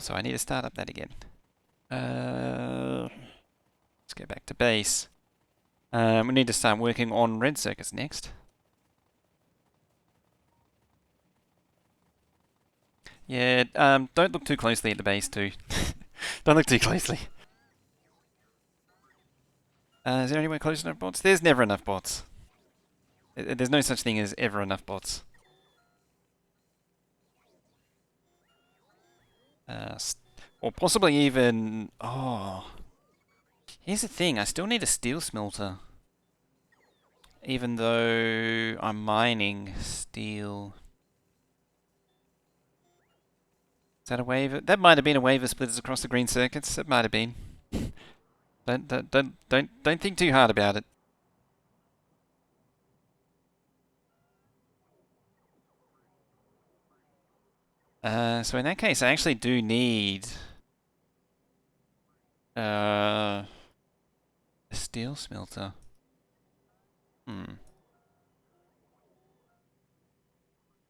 Also, I need to start up that again. Let's go back to base. We need to start working on red circuits next. Yeah, don't look too closely at the base too. Don't look too closely. Is there anywhere close enough bots? There's never enough bots. There's no such thing as ever enough bots. Or possibly even... Oh, here's the thing. I still need a steel smelter. Even though I'm mining steel. Is that a wave? That might have been a wave of splitters across the green circuits. It might have been. Don't think too hard about it. So in that case, I actually do need a steel smelter.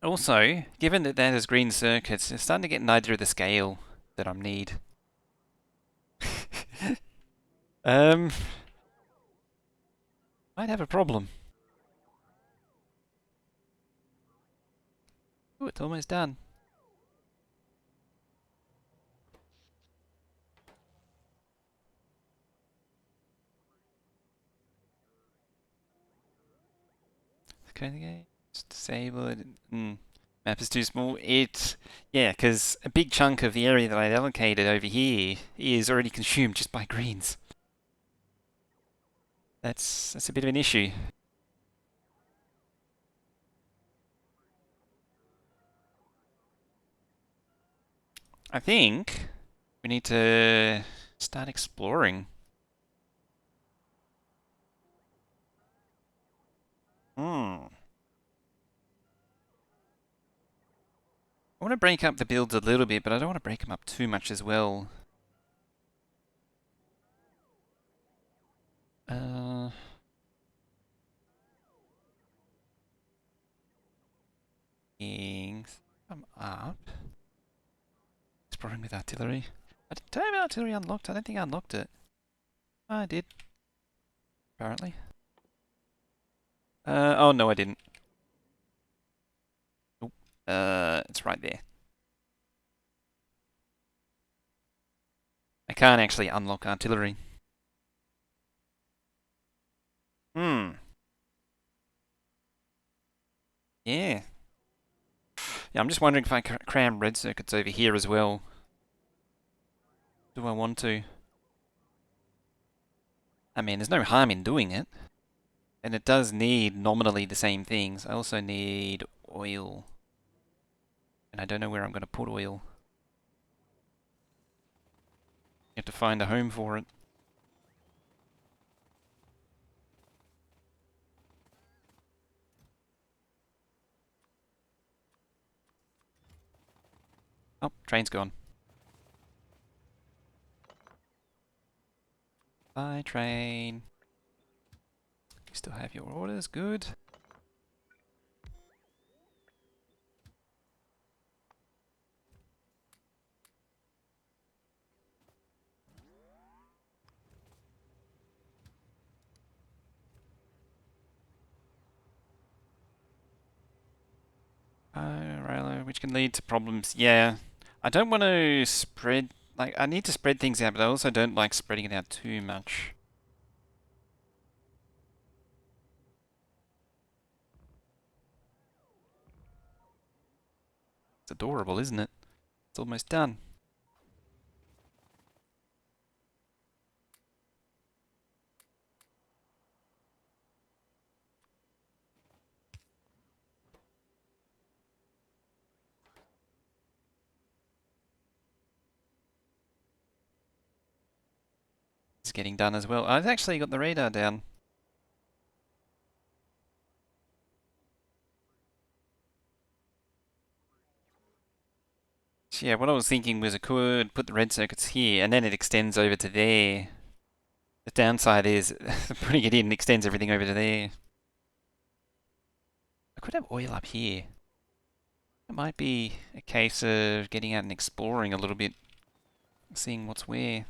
Also, given that that is green circuits, it's starting to get an idea of the scale that I need. Might have a problem. Ooh, it's almost done. Okay, it's disabled. Map is too small. Yeah, because a big chunk of the area that I'd allocated over here is already consumed just by greens. That's a bit of an issue. I think we need to start exploring. I want to break up the builds a little bit, but I don't want to break them up too much as well. Come up. Exploring with artillery. Did I have artillery unlocked? I don't think I unlocked it. Oh, I did. Apparently. Oh no, I didn't. Nope. It's right there. I can't actually unlock artillery. Yeah. Yeah, I'm just wondering if I can cram red circuits over here as well. Do I want to? I mean, there's no harm in doing it. And it does need nominally the same things. I also need oil. And I don't know where I'm going to put oil. You have to find a home for it. Oh, train's gone. Bye, train. You still have your orders, good. Railer, which can lead to problems. Yeah, I don't want to spread, like, I need to spread things out, but I also don't like spreading it out too much. It's adorable, isn't it? It's almost done. It's getting done as well. I've actually got the radar down. So yeah, what I was thinking was I could put the red circuits here, and then it extends over to there. The downside is putting it in extends everything over to there. I could have oil up here. It might be a case of getting out and exploring a little bit. seeing what's where.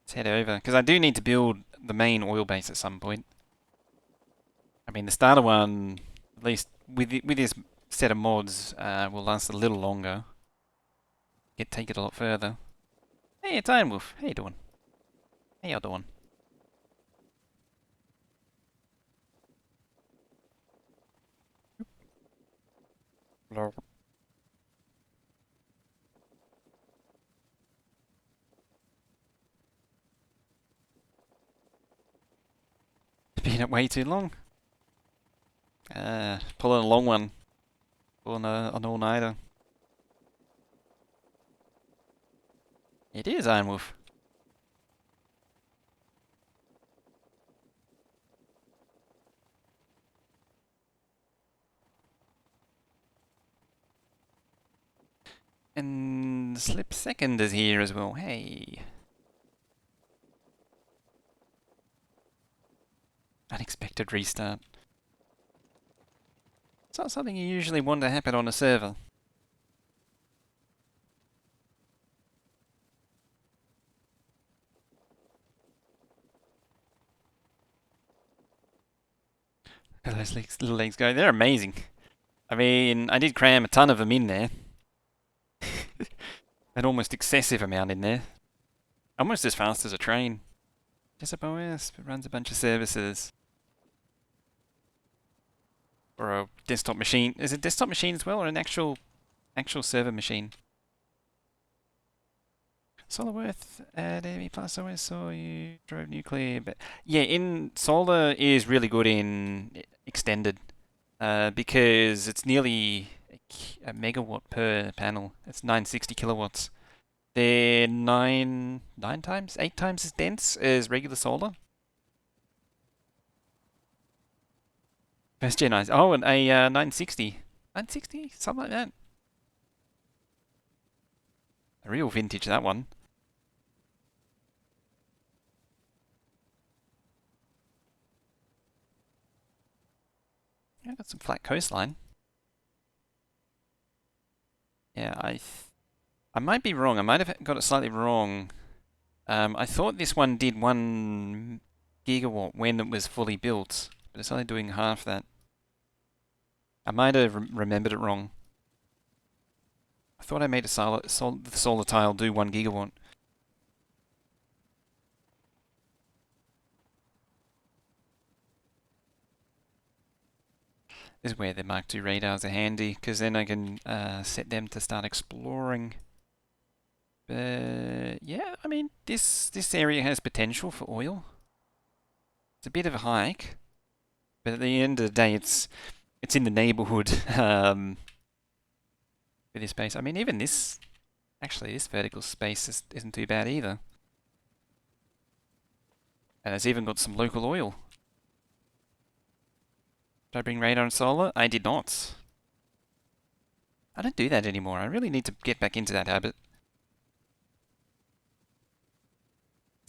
Let's head over, because I do need to build the main oil base at some point. I mean, the starter one, at least with this set of mods, will last a little longer. Take it a lot further. Hey, it's Iron Wolf. How you doing? How y'all doing? Hello. Been up way too long. Pulling a long one. Pulling an all-nighter. It is Iron Wolf. And Slip Second is here as well. Hey. Unexpected restart. It's not something you usually want to happen on a server. Look at those little legs go. They're amazing. I mean, I did cram a ton of them in there. An almost excessive amount in there. Almost as fast as a train. Jessup OS runs a bunch of services. Or a desktop machine. Is it a desktop machine as well, or an actual server machine? Solarworth at AV Plus OS saw you drove nuclear, but yeah, in solar is really good in extended because it's nearly a megawatt per panel. It's 960 kilowatts. They're eight times as dense as regular solar. First gen eyes. Oh, and a 960. 960? Something like that. A real vintage, that one. Yeah, got some flat coastline. Yeah, I might be wrong. I might have got it slightly wrong. I thought this one did 1 gigawatt when it was fully built, but it's only doing half that. I might have remembered it wrong. I thought I made the solar tile do 1 gigawatt. This is where the Mark II radars are handy, because then I can set them to start exploring. But yeah, I mean, this area has potential for oil. It's a bit of a hike, but at the end of the day, it's in the neighborhood for this space. I mean, even this, actually, this vertical space isn't too bad either. And it's even got some local oil. Did I bring radar and solar? I did not. I don't do that anymore. I really need to get back into that habit.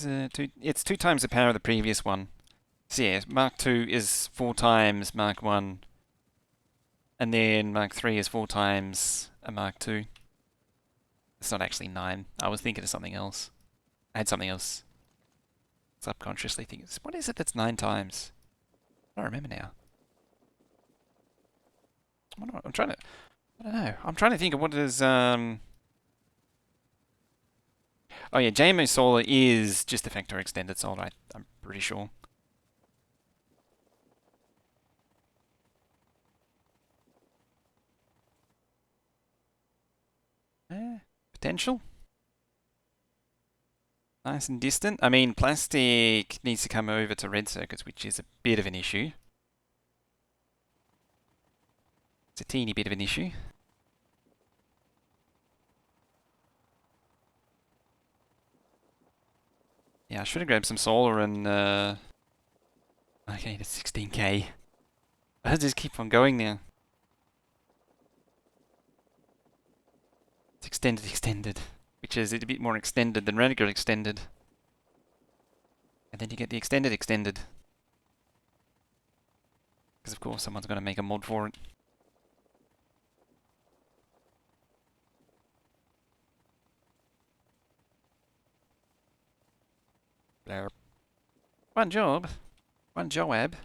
It's 2 times the power of the previous one. So yeah, Mark II is 4 times Mark I. And then Mark III is 4 times a Mark II. It's not actually 9. I was thinking of something else. I had something else subconsciously thinking. What is it that's 9 times? I don't remember now. I'm trying to... I don't know. I'm trying to think of what it is... Oh yeah, JMO Solar is just the Factorio Extended Solar, I'm pretty sure. Potential? Nice and distant. I mean, plastic needs to come over to red circuits, which is a bit of an issue. It's a teeny bit of an issue. Yeah, I should have grabbed some solar and... Okay, that's 16k. I'll just keep on going now. It's extended, which is a bit more extended than regular extended. And then you get the extended. Because of course someone's going to make a mod for it. Blurb. One job. One Joab.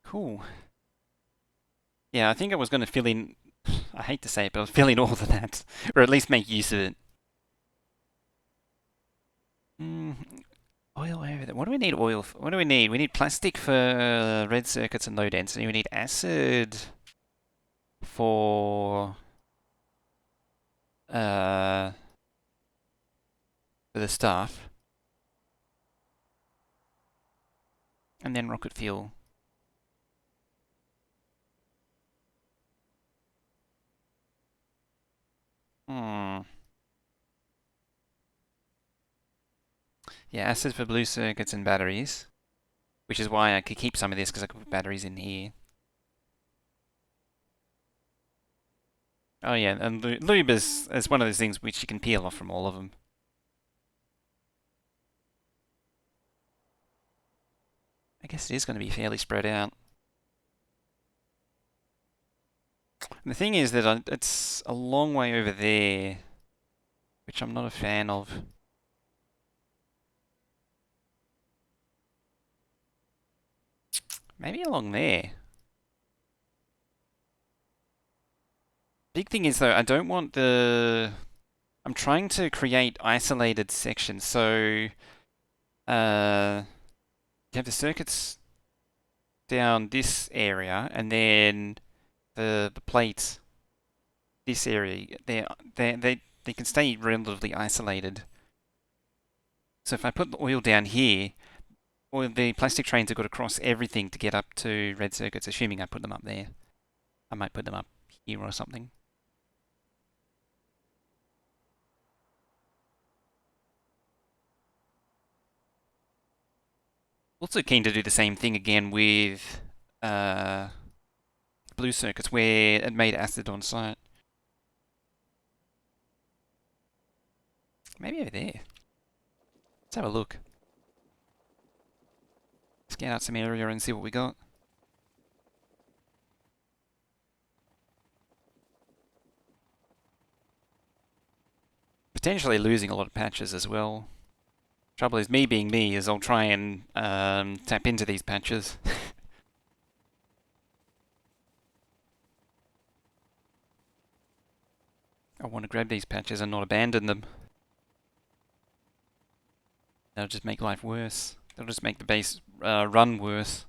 Cool. Yeah, I think I was going to fill in, I hate to say it, but I was filling all of that. Or at least make use of it. Mm, oil over there. What do we need oil for? What do we need? We need plastic for red circuits and low density. We need acid for uh for the stuff. And then rocket fuel. Hmm. Yeah, acid for blue circuits and batteries. Which is why I could keep some of this because I could put batteries in here. Oh yeah, and lube is one of those things which you can peel off from all of them. I guess it is going to be fairly spread out. And the thing is that it's a long way over there, which I'm not a fan of. Maybe along there. Big thing is though, I don't want the... I'm trying to create isolated sections, so you have the circuits down this area, and then the plates this area. They can stay relatively isolated. So if I put the oil down here, or the plastic trains have got to cross everything to get up to red circuits, assuming I put them up there. I might put them up here or something. Also keen to do the same thing again with uh, blue circuits where it made acid on site. Maybe over there. Let's have a look. Scan out some area and see what we got. Potentially losing a lot of patches as well. Trouble is, me being me, is I'll try and tap into these patches. I want to grab these patches and not abandon them. That'll just make life worse. That'll just make the base run worse.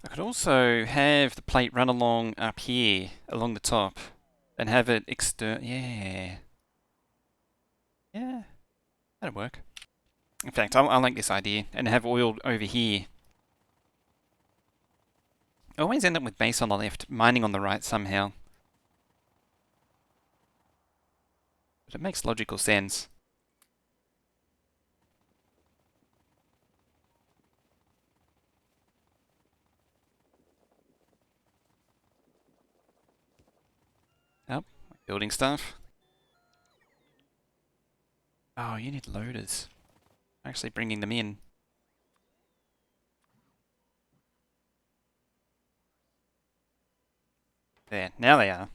I could also have the plate run along up here, along the top, and have it Yeah. Yeah, that'd work. In fact, I like this idea, and have oil over here. I always end up with base on the left, mining on the right somehow. But it makes logical sense. Oh, building stuff. Oh, you need loaders. Actually bringing them in. There, now they are.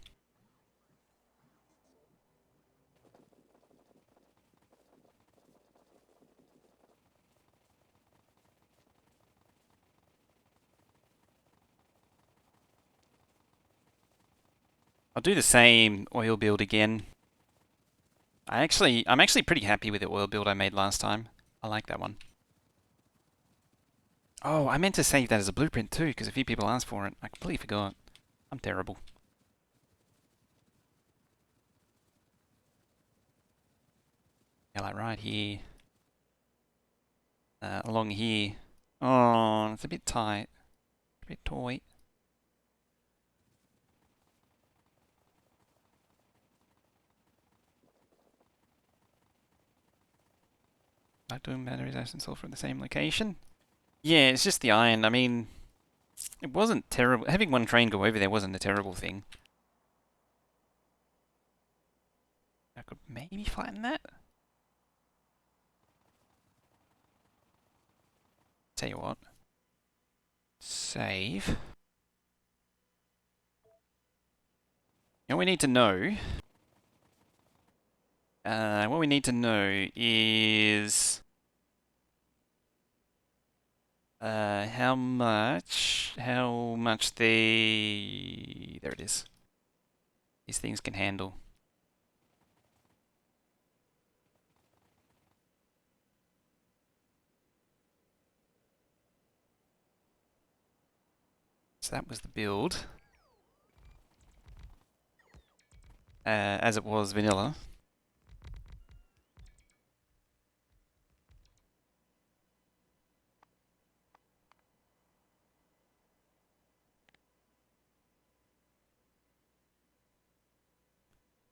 I'll do the same oil build again. I'm actually pretty happy with the oil build I made last time. I like that one. Oh, I meant to save that as a blueprint too, because a few people asked for it. I completely forgot. I'm terrible. Yeah, like right here. Along here. Oh, it's a bit tight. A bit tight. Like doing batteries, ice and sulfur at the same location. Yeah, it's just the iron. I mean, it wasn't terrible. Having one train go over there wasn't a terrible thing. I could maybe flatten that. Tell you what. Save. What we need to know. What we need to know is how much there it is. These things can handle. So that was the build. As it was vanilla.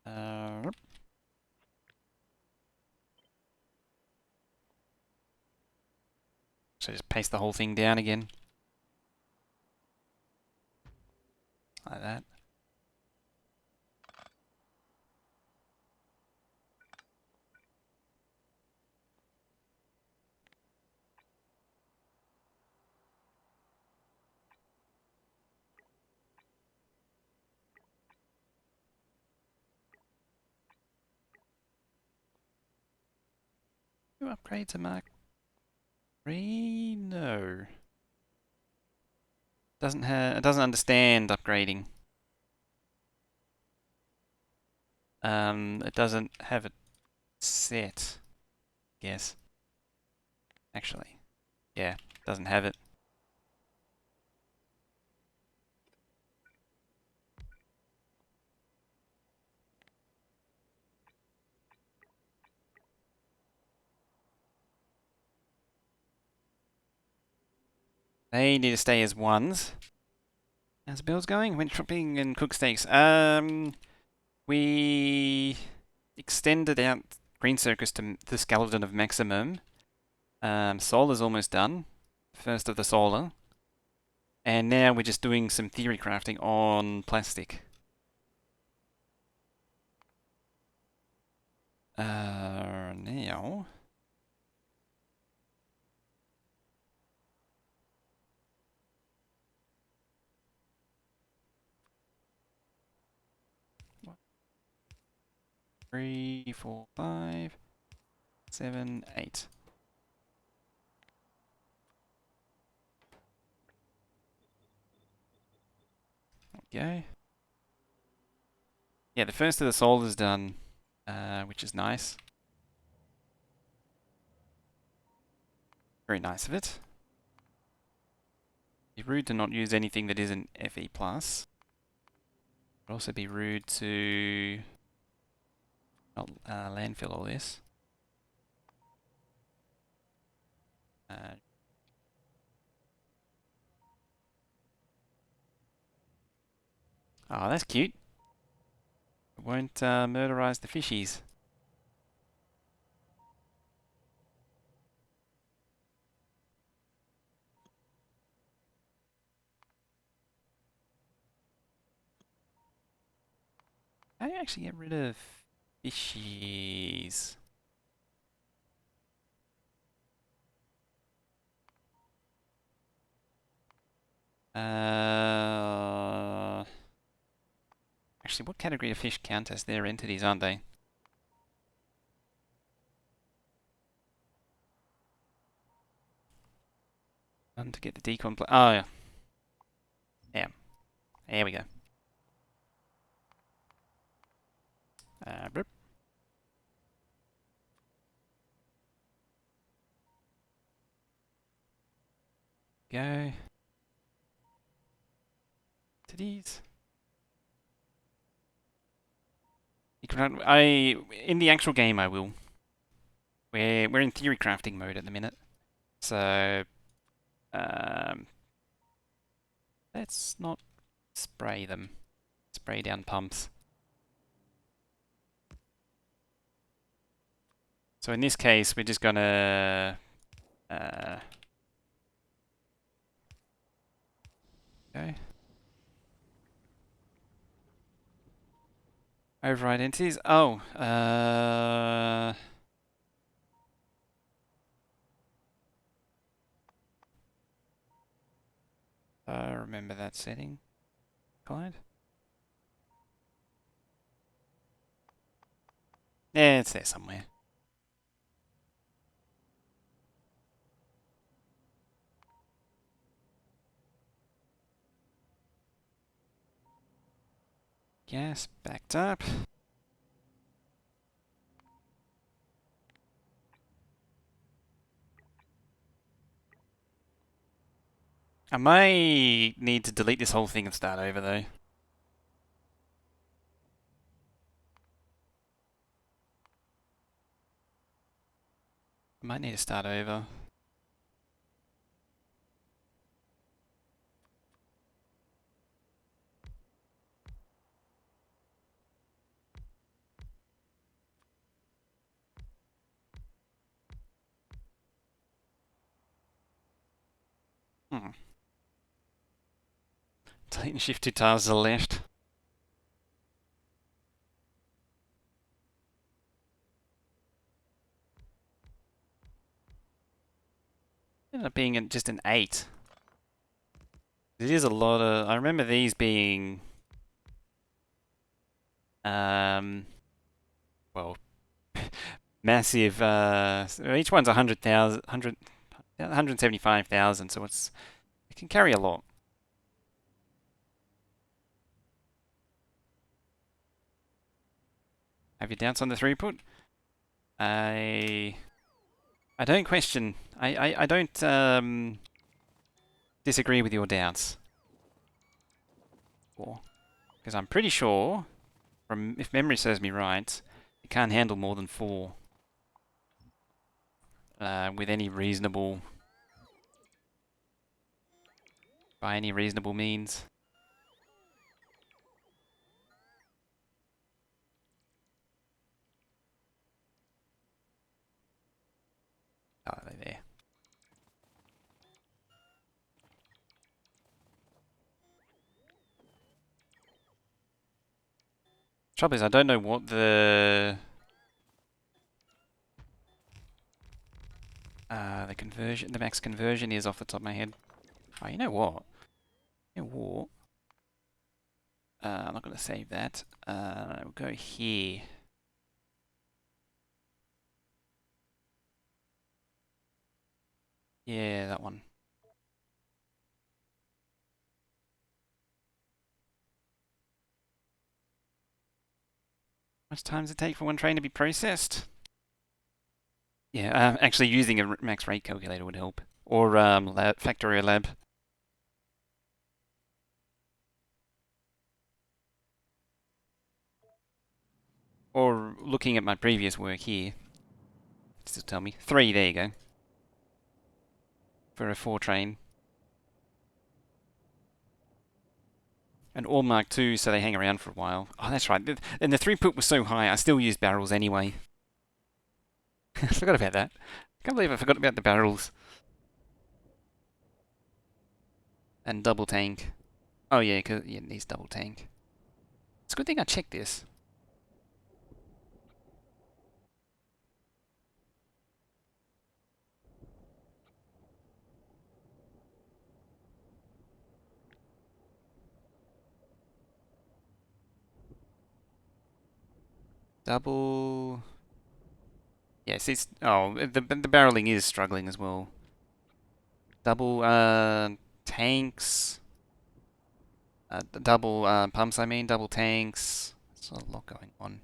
Uh, so just paste the whole thing down again. Like that. You upgrade to Mark 3? No. It doesn't understand upgrading. It doesn't have it set. Yes. Actually. Yeah, doesn't have it. They need to stay as ones. How's the build's going? Went shopping and cooked steaks. We extended out Green Circus to the skeleton of maximum. Solar's almost done. First of the solar. And now we're just doing some theory crafting on plastic. Now... Three, four, 5, 7, 8. There we go. Yeah, the first of the solar's done, which is nice. Very nice of it. Be rude to not use anything that isn't FE+. Would also be rude to not landfill all this. Uh, oh, that's cute. It won't murderize the fishies. How do you actually get rid of fishies? Actually, what category of fish count as their entities, aren't they? And to get the decon. Oh, yeah. Yeah. There we go. Bloop. Go. To these. You can, in the actual game I will. We're in theory crafting mode at the minute. So let's not spray them. Spray down pumps. So in this case, we're just gonna okay. Override entities. Oh, I remember that setting. Client. Yeah, it's there somewhere. Gas backed up. I might need to delete this whole thing and start over though. I might need to start over. Hmm. Delete and shift 2 tiles to the left. Ended up being just an 8. It is a lot of... I remember these being... well, massive... each one's 100,000... 175,000, so it can carry a lot. Have your doubts on the throughput? I don't question. I don't disagree with your doubts. Because I'm pretty sure, from if memory serves me right, it can't handle more than 4 with any reasonable, by any reasonable means. Oh, they're there. Trouble is, I don't know what the max conversion is off the top of my head. Oh, you know what? You know what? I'm not going to save that. We'll go here. Yeah, that one. How much time does it take for one train to be processed? Yeah, actually using a max rate calculator would help. Or Factorio Lab. Or looking at my previous work here. Just tell me. 3, there you go. For a 4 train. And all Mark 2, so they hang around for a while. Oh, that's right. And the throughput was so high, I still used barrels anyway. I forgot about that. Can't believe I forgot about the barrels. And double tank. Oh yeah, because yeah, it needs double tank. It's a good thing I checked this. Double... Yes, it's... Oh, the barreling is struggling as well. Double tanks. Double pumps, I mean. Double tanks. There's a lot going on.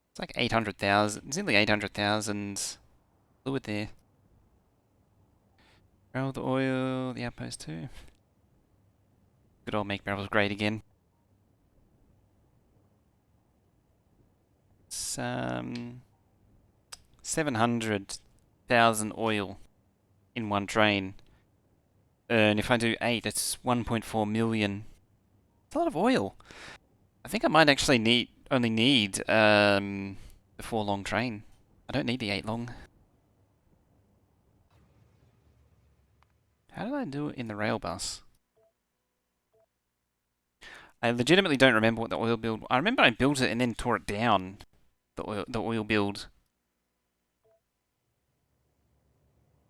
It's like 800,000. It's nearly 800,000 fluid there. Barrel the oil, the outpost too. Good old make barrels great again. It's 700,000 oil in one train. And if I do 8, it's 1.4 million a lot of oil. I think I might actually only need the 4 long train. I don't need the 8 long. How did I do it in the rail bus? I legitimately don't remember what the oil build. I remember I built it and then tore it down. The oil build.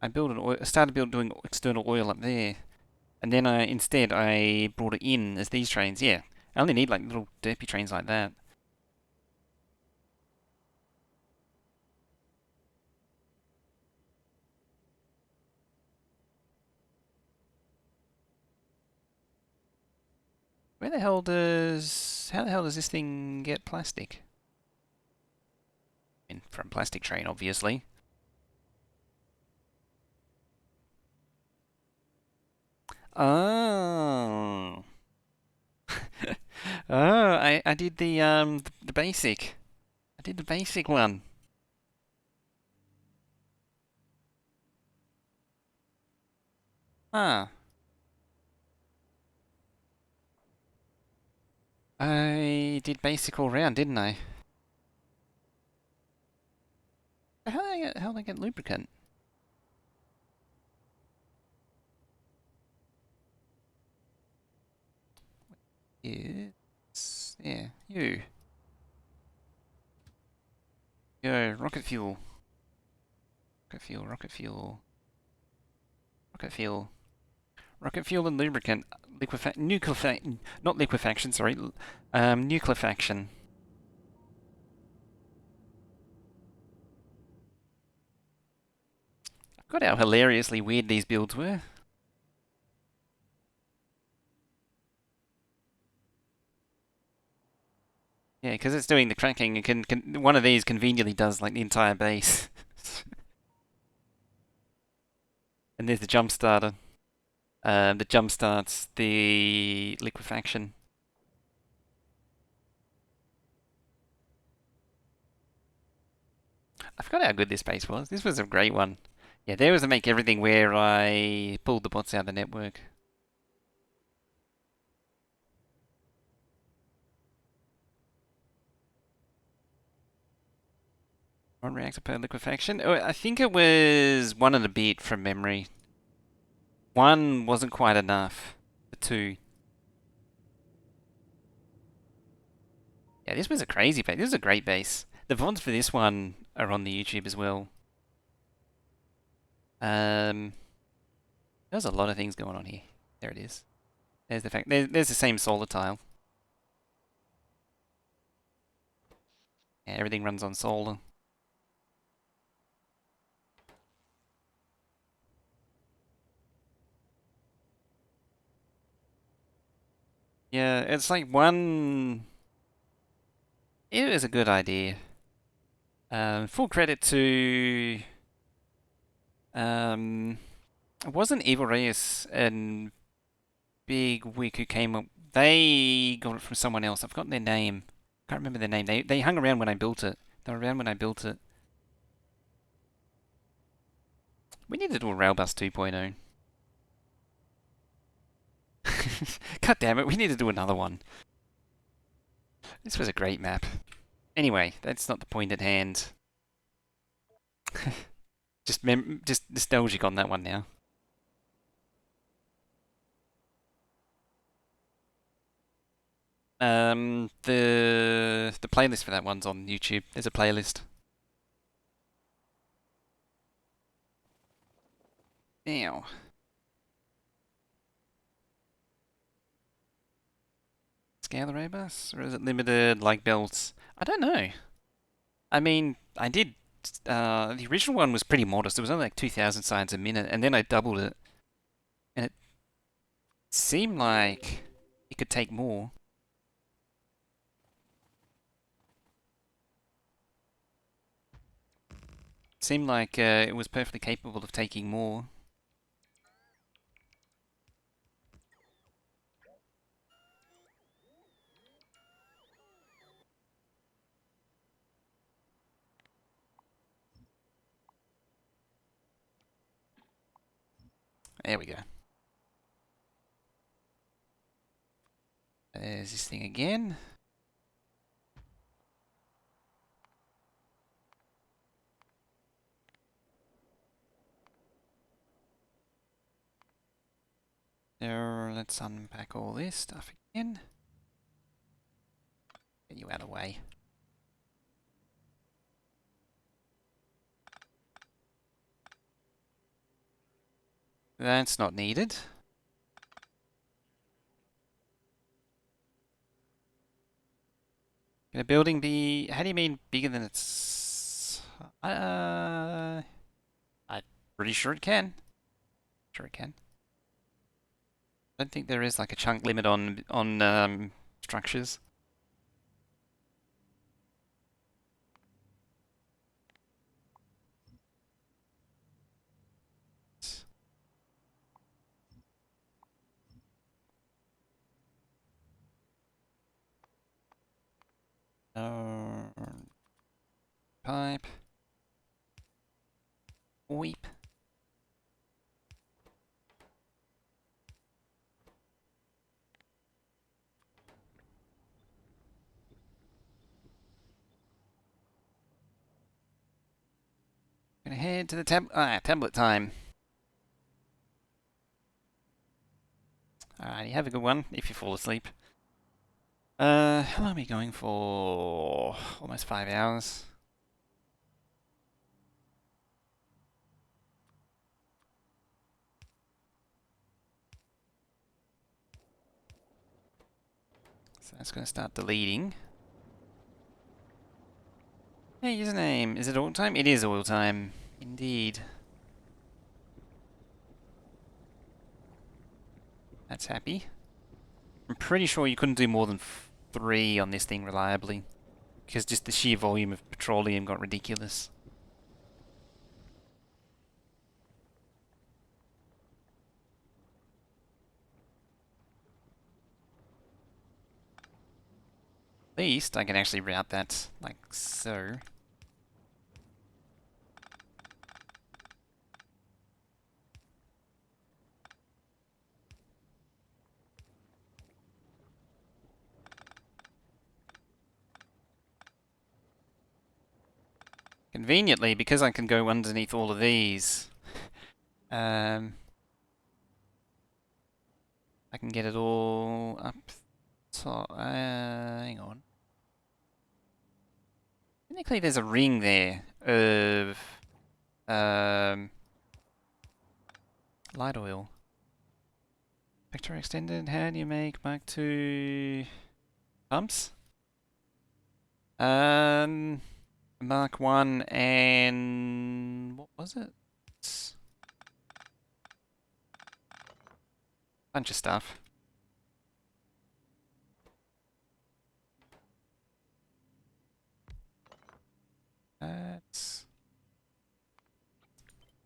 I built an oil. Started doing external oil up there, and then instead I brought it in as these trains. Yeah, I only need like little derpy trains like that. Where the hell does... How the hell does this thing get plastic? I mean, from plastic train, obviously. Oh. Oh, I did the basic. I did the basic one. Ah. I did basic all round, didn't I? How did I get lubricant? Yes. Yeah, you. Yo, rocket fuel. Rocket fuel, rocket fuel. Rocket fuel. Rocket fuel and lubricant. Not liquefaction, sorry. Nuclefaction. I forgot how hilariously weird these builds were. Yeah, because it's doing the cracking. One of these conveniently does like the entire base. And there's the jump starter. That jump starts the liquefaction. I forgot how good this base was. This was a great one. Yeah, there was a make everything where I pulled the bots out of the network. One reactor per liquefaction. Oh, I think it was one and a bit from memory. One wasn't quite enough. The two. Yeah, this was a crazy base. This was a great base. The VODs for this one are on the YouTube as well. There's a lot of things going on here. There it is. There's the fact. There's the same solar tile. Yeah, everything runs on solar. Yeah, it's like one. It was a good idea. Full credit to. Um, it wasn't Evil Reyes and Big Wick who came up. They got it from someone else. I've forgotten their name. Can't remember their name. They hung around when I built it. They were around when I built it. We need to do a Railbus 2.0. God damn it, we need to do another one. This was a great map. Anyway, that's not the point at hand. Just nostalgic on that one now. The playlist for that one's on YouTube. There's a playlist. Now, scale array bus or is it limited like belts? I don't know. I mean, I did. The original one was pretty modest. It was only like 2,000 signs a minute, and then I doubled it, and it seemed like it could take more. It seemed like it was perfectly capable of taking more. There we go. There's this thing again. There, let's unpack all this stuff again. Get you out of the way. That's not needed. Can a building be... How do you mean bigger than its... I'm pretty sure it can. Sure it can. I don't think there is like a chunk limit on structures. Pipe. Weep. Gonna head to the tablet time. Alrighty, have a good one if you fall asleep. How long are we going for? Almost 5 hours. So that's gonna start deleting. Hey, username. Is it oil time? It is oil time. Indeed. That's happy. I'm pretty sure you couldn't do more than 3 on this thing reliably. Because just the sheer volume of petroleum got ridiculous. At least I can actually route that like so. Conveniently, because I can go underneath all of these, I can get it all up top. Hang on. Technically, there's a ring there of light oil. Factorio extended. How do you make Mark 2 pumps? Mark 1 and what was it? Bunch of stuff. That's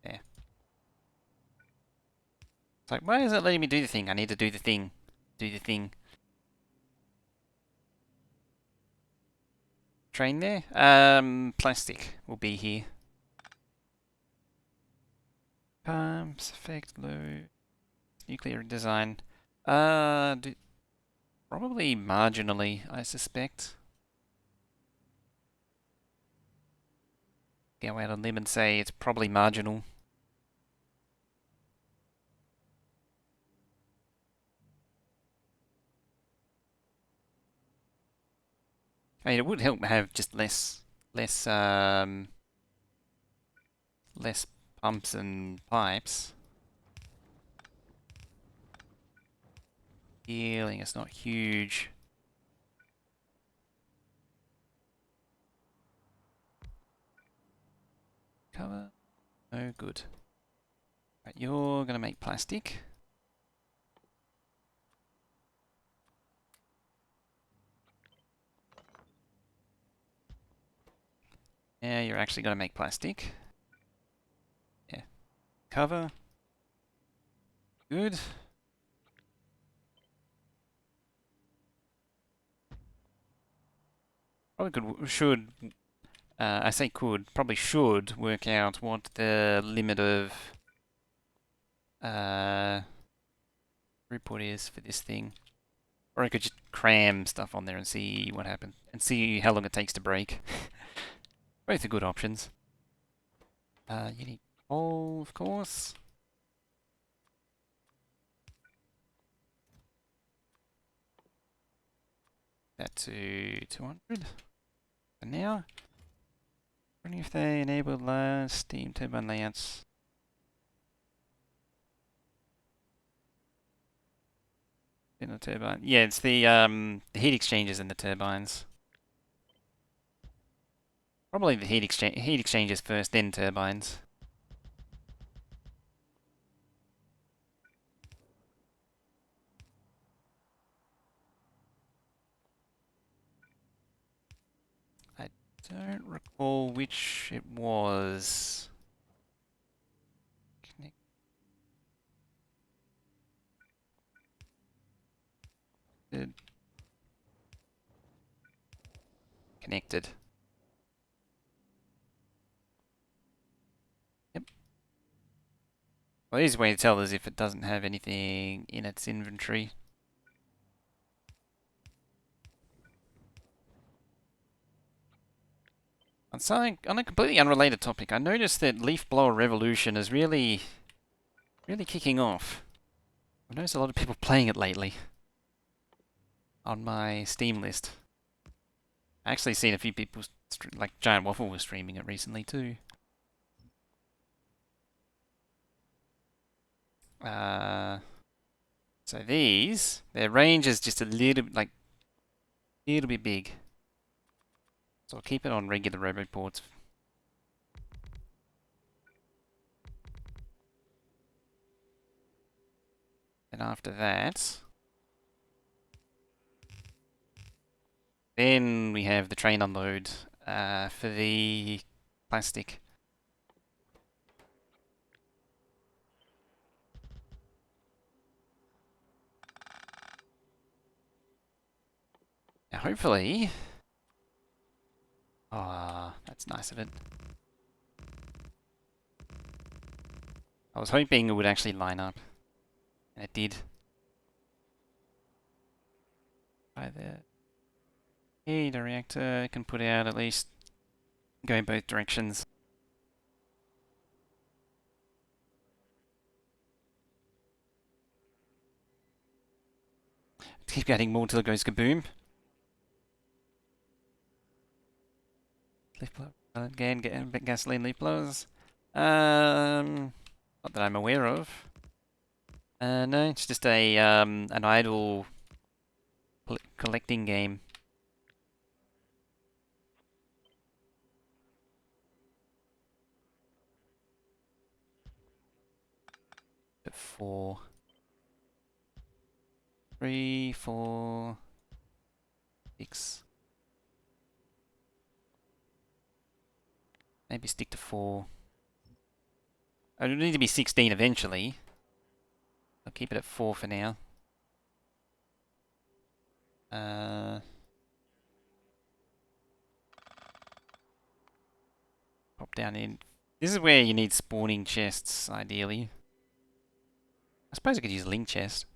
there. It's like, why is it letting me do the thing? I need to do the thing. Do the thing. Train there? Plastic will be here. Pumps, effect, low, nuclear design. Probably marginally, I suspect. Go out on limb and say it's probably marginal. I mean, it would help have just less pumps and pipes. Healing, it's not huge. Cover, no good. Right, you're gonna make plastic. Yeah, you're actually gonna make plastic. Yeah, cover. Good. Probably should, I say could, probably should work out what the limit of throughput is for this thing. Or I could just cram stuff on there and see what happens. And see how long it takes to break. Both are good options. You need coal, of course. That to 200 for now. Wondering if they enabled steam turbine layouts. In the turbine. Yeah, it's the heat exchangers in the turbines. Probably the heat exchangers first, then turbines. I don't recall which it was. Connected. Connected. Yep. Well, the easy way to tell is if it doesn't have anything in its inventory. On something, on a completely unrelated topic, I noticed that Leaf Blower Revolution is really kicking off. I've noticed a lot of people playing it lately on my Steam list. I actually seen a few people, like Giant Waffle was streaming it recently too. So these, their range is just a little bit big. So I'll keep it on regular roboports. And after that, then we have the train unload for the plastic. Now hopefully, that's nice of it. I was hoping it would actually line up, and it did. By the reactor can put out at least go in both directions. Keep getting more till it goes kaboom. Leaf blower. Again, get gasoline leaf blowers. Not that I'm aware of. No, it's just a an idle collecting game. At 4, 3, 4, 6. Maybe stick to 4. It'll need to be 16 eventually. I'll keep it at 4 for now. Pop down in. This is where you need spawning chests, ideally. I suppose I could use a link chest.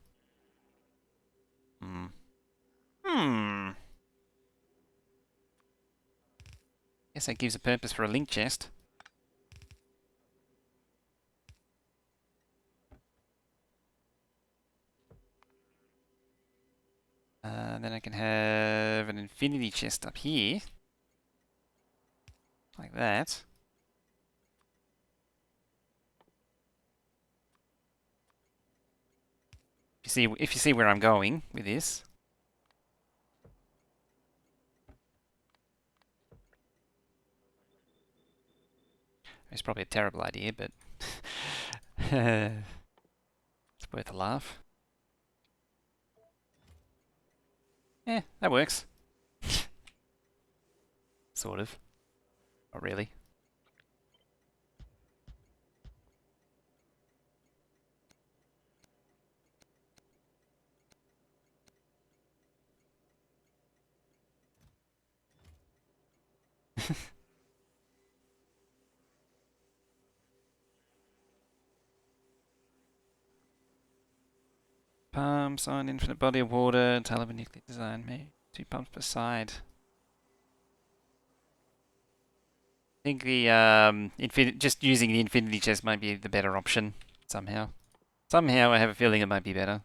Guess that gives a purpose for a link chest. Then I can have an infinity chest up here. Like that. If you see where I'm going with this. It's probably a terrible idea, but it's worth a laugh. Yeah, that works. Sort of. Not really. pumps on infinite body of water, tail of a nuclear design, maybe 2 pumps per side. I think the just using the infinity chest might be the better option somehow. Somehow I have a feeling it might be better.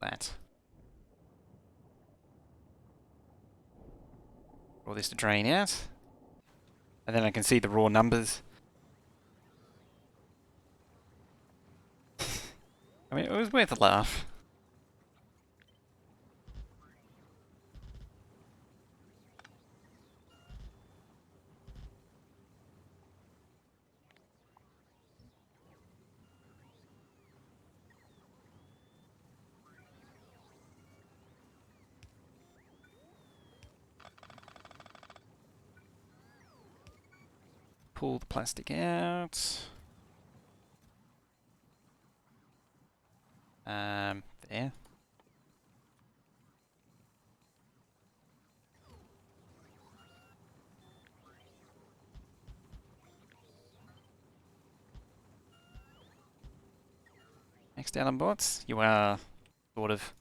That. All this to drain out. And then I can see the raw numbers. I mean, it was worth a laugh. Pull the plastic out. There. Next down on bots. You are sort of.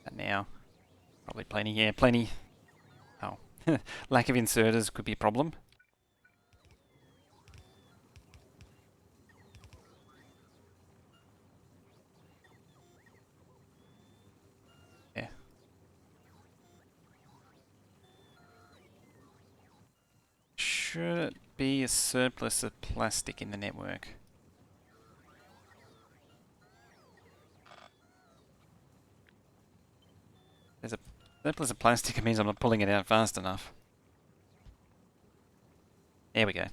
And now. Probably plenty. Yeah, plenty. Oh. Lack of inserters could be a problem. Yeah. Should it be a surplus of plastic in the network? There's a surplus of plastic, it means I'm not pulling it out fast enough. There we go.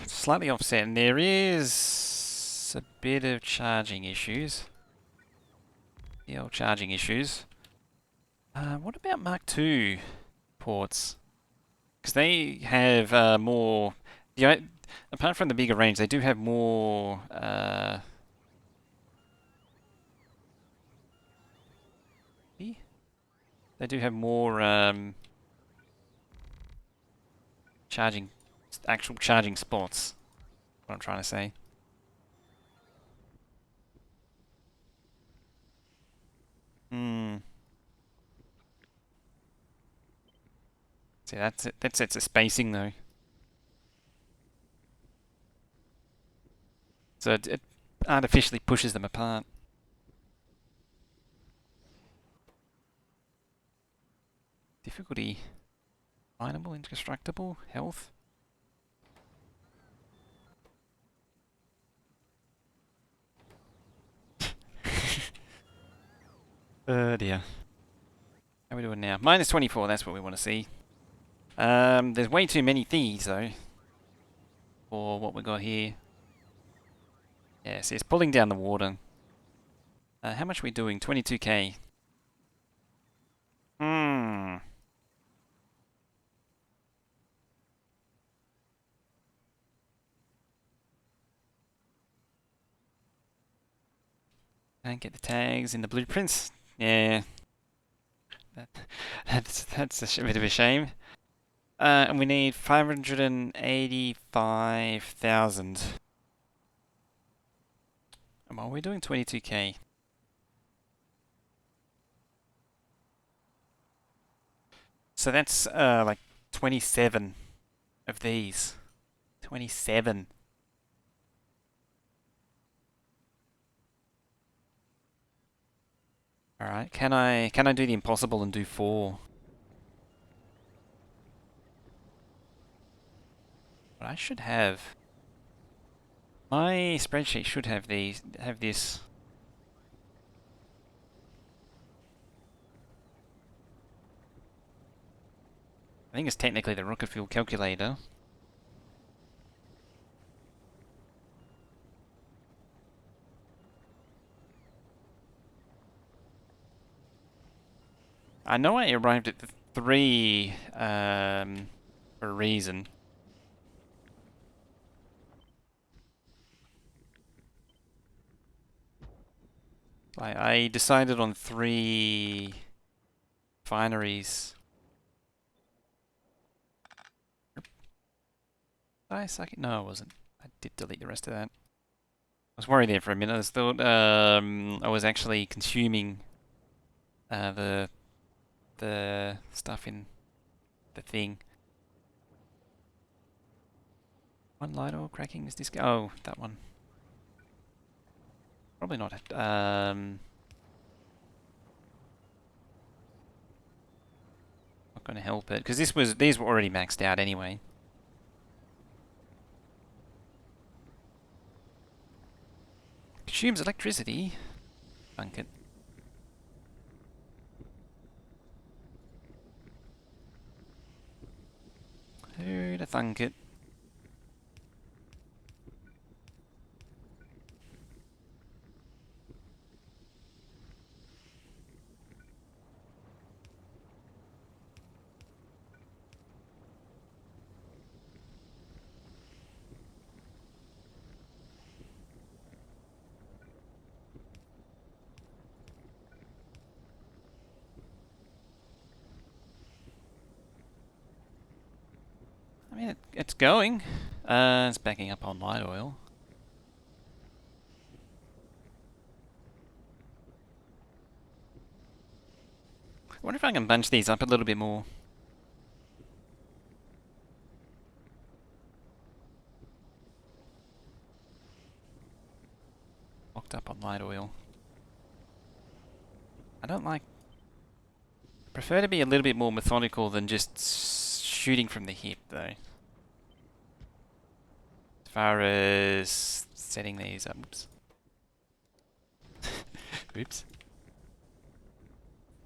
Slightly offset, and there is a bit of charging issues. The old charging issues. What about Mark II ports? Because they have more... apart from the bigger range, they do have more... they do have more actual charging spots. What I'm trying to say. See, that's it. That sets a spacing though. So it artificially pushes them apart. Difficulty. Mineable, indestructible, health. Dear. How are we doing now? Minus 24, that's what we want to see. There's way too many thieves though. For what we got here. Yes, it's pulling down the water. How much are we doing? 22k. And get the tags in the blueprints. Yeah. That's a bit of a shame. And we need 585,000. Well, we're doing 22k. So that's like 27 of these. 27. All right. Can I do the impossible and do 4? But I should have. My spreadsheet should have this. I think it's technically the rocket fuel calculator. I know I arrived at the 3 for a reason. I decided on 3 fineries. Did I suck it? No, I wasn't. I did delete the rest of that. I was worried there for a minute. I thought I was actually consuming the stuff in the thing. One light oil cracking is this guy? Oh, that one. Probably not. Not going to help it because these were already maxed out anyway. Consumes electricity. Funk it. Who to thunk it? I mean, it's going. It's backing up on light oil. I wonder if I can bunch these up a little bit more. Locked up on light oil. I don't like... prefer to be a little bit more methodical than just shooting from the hip, though. As far as setting these up. Oops. Oops.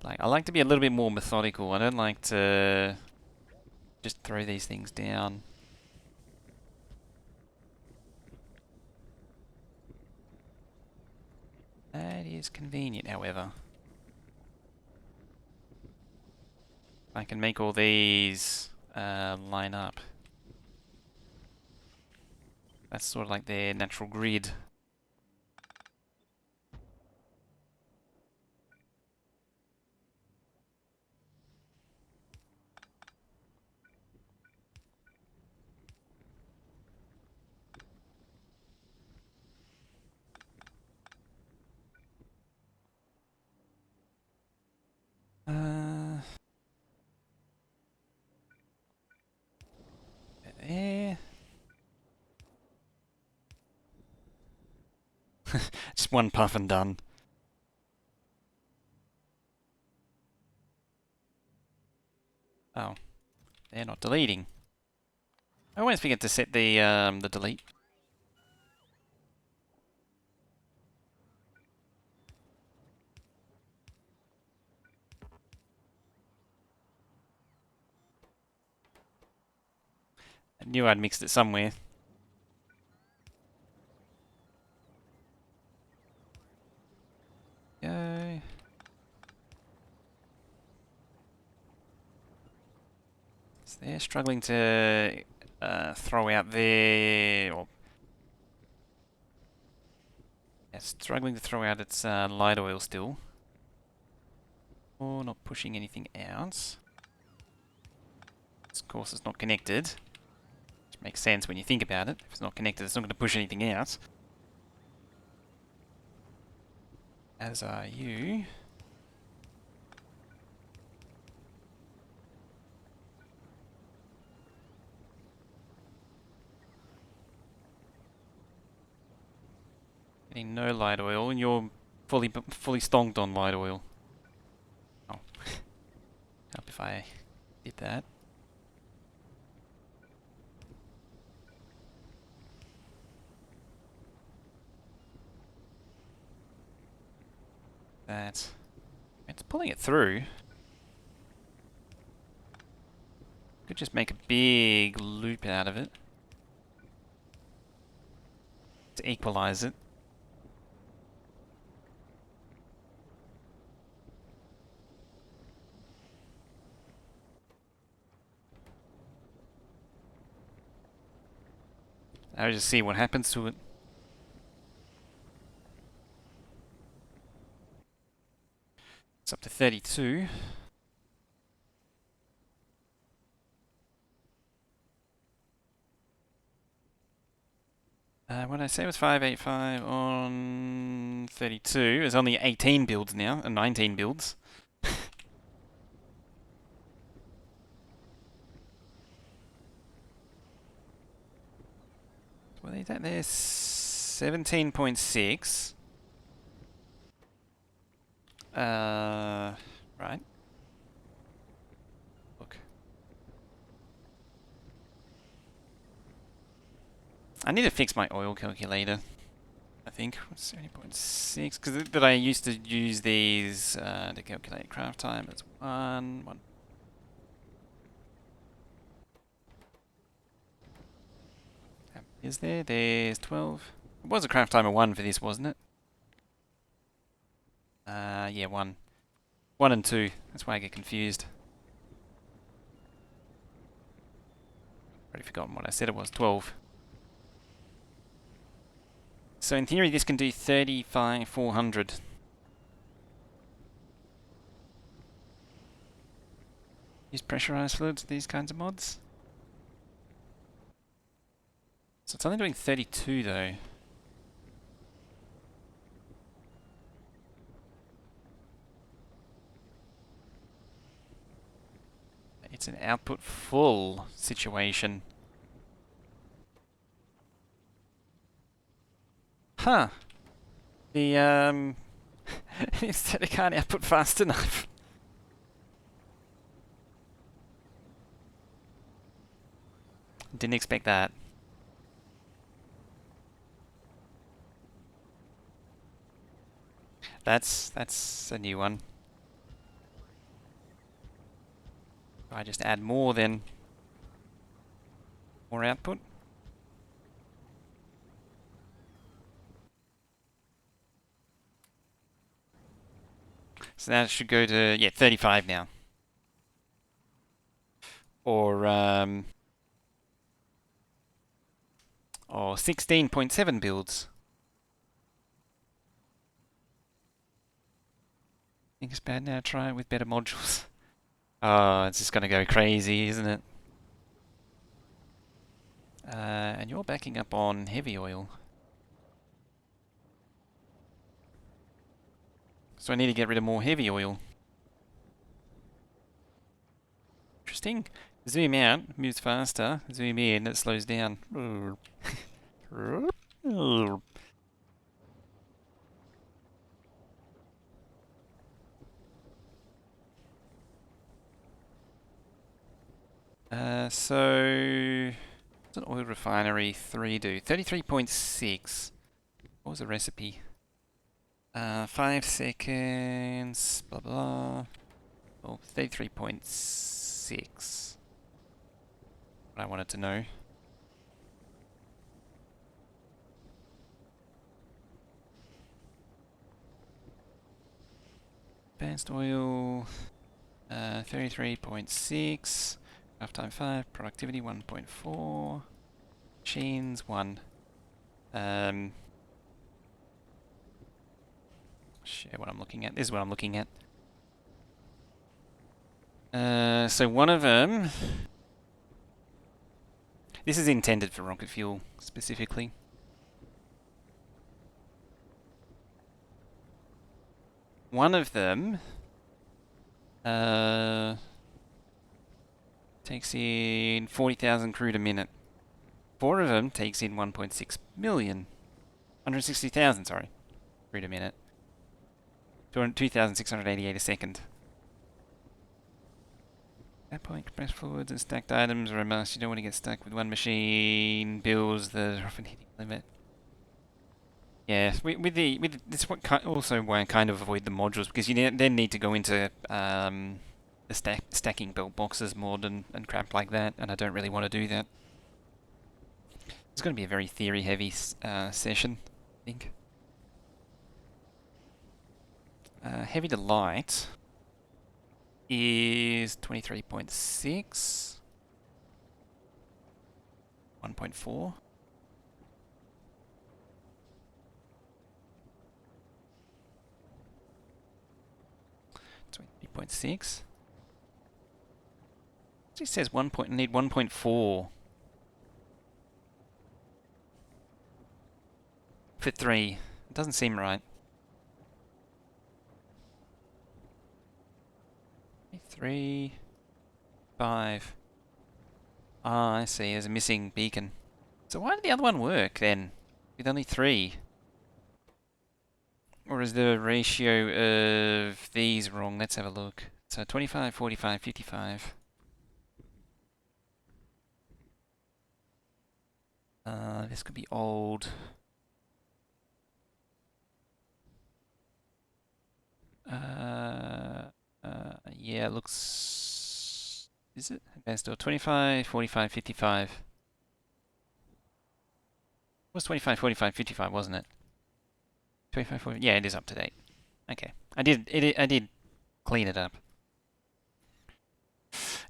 I like to be a little bit more methodical. I don't like to just throw these things down. That is convenient, however. I can make all these line up. That's sort of like their natural grid. There. Just one puff and done. Oh, they're not deleting. I always forget to set the delete. I knew I'd mixed it somewhere. Go. So they're struggling to throw out their... Or, yeah, struggling to throw out its light oil still. Or not pushing anything out. Of course, it's not connected. Which makes sense when you think about it. If it's not connected, it's not going to push anything out. As are you. Getting no light oil, and you're fully stonked on light oil. Oh, help if I did that. It's pulling it through. Could just make a big loop out of it to equalize it. I'll just see what happens to it. It's up to 32. What did I say? It was 585 on 32. There's only 18 builds now, and 19 builds. What is that there? 17.6. Right. Look. I need to fix my oil calculator. I think 70.6, but I used to use these to calculate craft time. It's one. How many is there? There's 12. It was a craft time of 1 for this, wasn't it? Yeah, 1. 1 and 2. That's why I get confused. Already forgotten what I said it was. 12. So in theory, this can do 35,400. Use pressurized fluids, these kinds of mods. So it's only doing 32 though. It's an output full situation. Huh. The instead it can't output fast enough. Didn't expect that. That's a new one. If I just add more, then more output. So that should go to, yeah, 35 now. Or 16.7 builds. Think it's bad now, try it with better modules. Oh, it's just gonna go crazy, isn't it? And you're backing up on heavy oil. So I need to get rid of more heavy oil. Interesting. Zoom out, moves faster. Zoom in, it slows down. So what's an oil refinery 3 do? 33.6. What was the recipe? 5 seconds, blah blah. Oh, 33.6. What I wanted to know. Advanced oil, 33.6. Craft time 5. Productivity 1.4. Machines 1. Share what I'm looking at. This is what I'm looking at. So one of them. This is intended for rocket fuel specifically. One of them takes in 40,000 crude a minute. 4 of them takes in 1.6 million. 160,000, sorry, crude a minute. 2,688 a second. At that point, compressed fluids and stacked items are a must. You don't want to get stuck with one machine. Builds that are often hitting the limit. Yeah, this also why I kind of avoid the modules, because you then need to go into the stacking belt boxes mod and crap like that, and I don't really want to do that. It's going to be a very theory heavy session, I think. Heavy to light is 23.6. 1.4. 0.6. It says need 1.4 for 3. It doesn't seem right. 3, 5. Ah, I see. There's a missing beacon. So why did the other one work then? With only 3? Or is the ratio of these wrong? Let's have a look. So 25, 45, 55. This could be old. Yeah, it looks... Is it? Advanced door. 25, 45, 55. It was 25, 45, 55, wasn't it? 25, 40. Yeah, it is up to date. Okay. I did clean it up.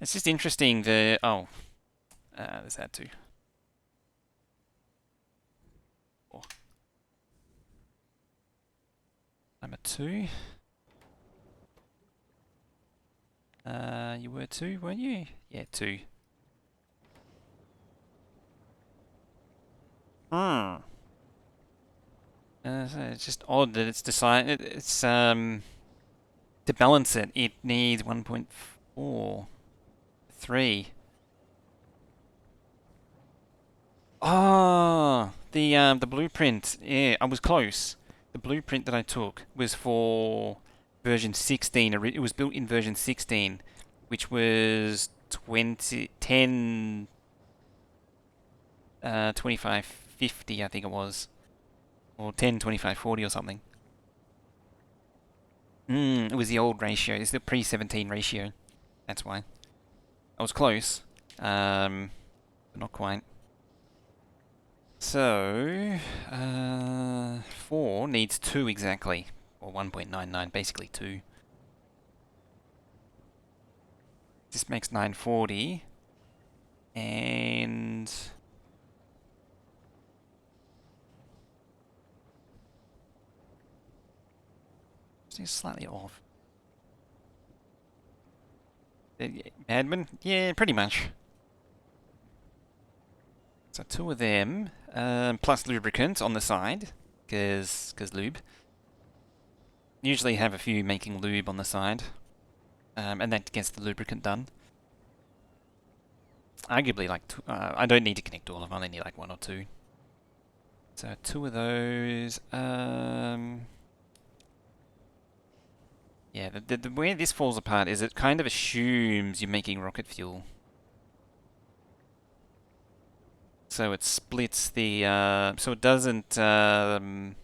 It's just interesting there's that too. Oh. Number 2. You were 2, weren't you? Yeah, 2. So it's just odd that it's decided it's to balance it. It needs 1.4, 3. Oh, the blueprint. Yeah, I was close. The blueprint that I took was for version 16. It was built in version 16, which was 2550, I think it was, or 102540 or something. It was the old ratio. It's the pre-17 ratio. That's why. I was close, but not quite. So, 4 needs 2 exactly, or 1.99, basically 2. This makes 940, and it's slightly off. Madman? Yeah, pretty much. So 2 of them, plus lubricant on the side, because lube. Usually have a few making lube on the side, and that gets the lubricant done. Arguably, like, I don't need to connect all of them, I only need like 1 or 2. So 2 of those, yeah, the way this falls apart is it kind of assumes you're making rocket fuel. So it splits the, so it doesn't turn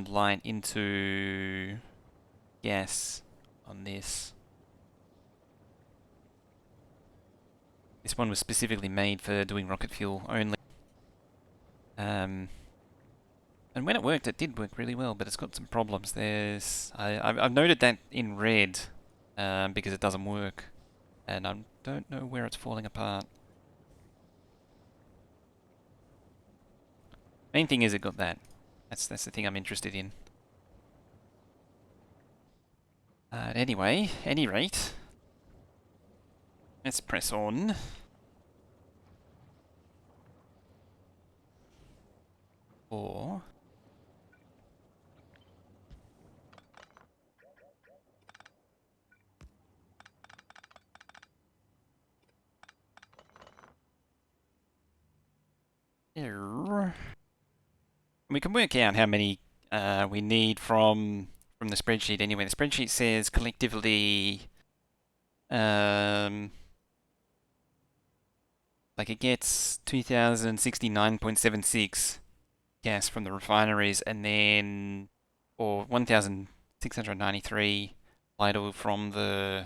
light into gas on this. This one was specifically made for doing rocket fuel only. And when it worked, it did work really well, but it's got some problems. I've noted that in red because it doesn't work, and I don't know where it's falling apart. Main thing is it got that. That's the thing I'm interested in. Anyway, any rate, let's press on. Or error. We can work out how many we need from the spreadsheet anyway. The spreadsheet says collectively, like it gets 2069.76 gas from the refineries, and then, or 1693 light oil from the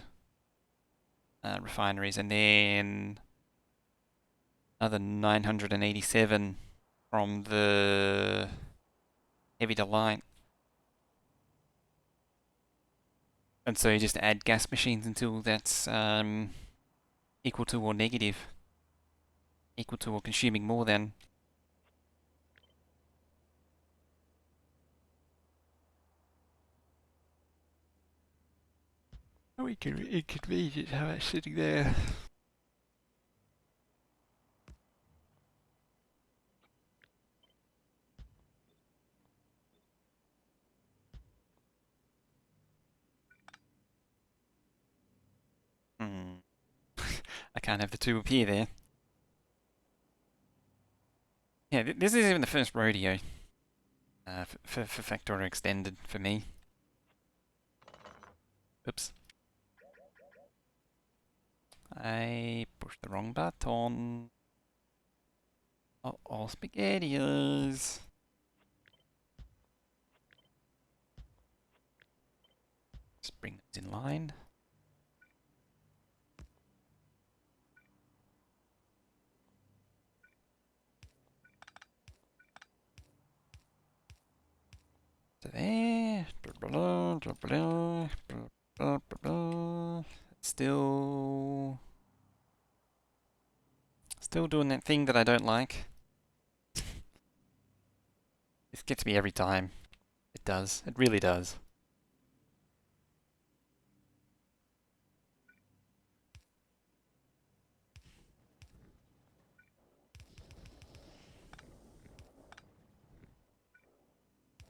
refineries, and then another 987 from the heavy to light. And so you just add gas machines until that's equal to or negative. Equal to or consuming more than. How inconvenient how it's sitting there. Hmm. I can't have the two appear there. Yeah, this is even the first rodeo for Factorio Extended for me. Oops. I pushed the wrong button. Uh-oh, SpaghettiOs. Just bring those in line. To there. Still doing that thing that I don't like. This gets me every time. It does. It really does.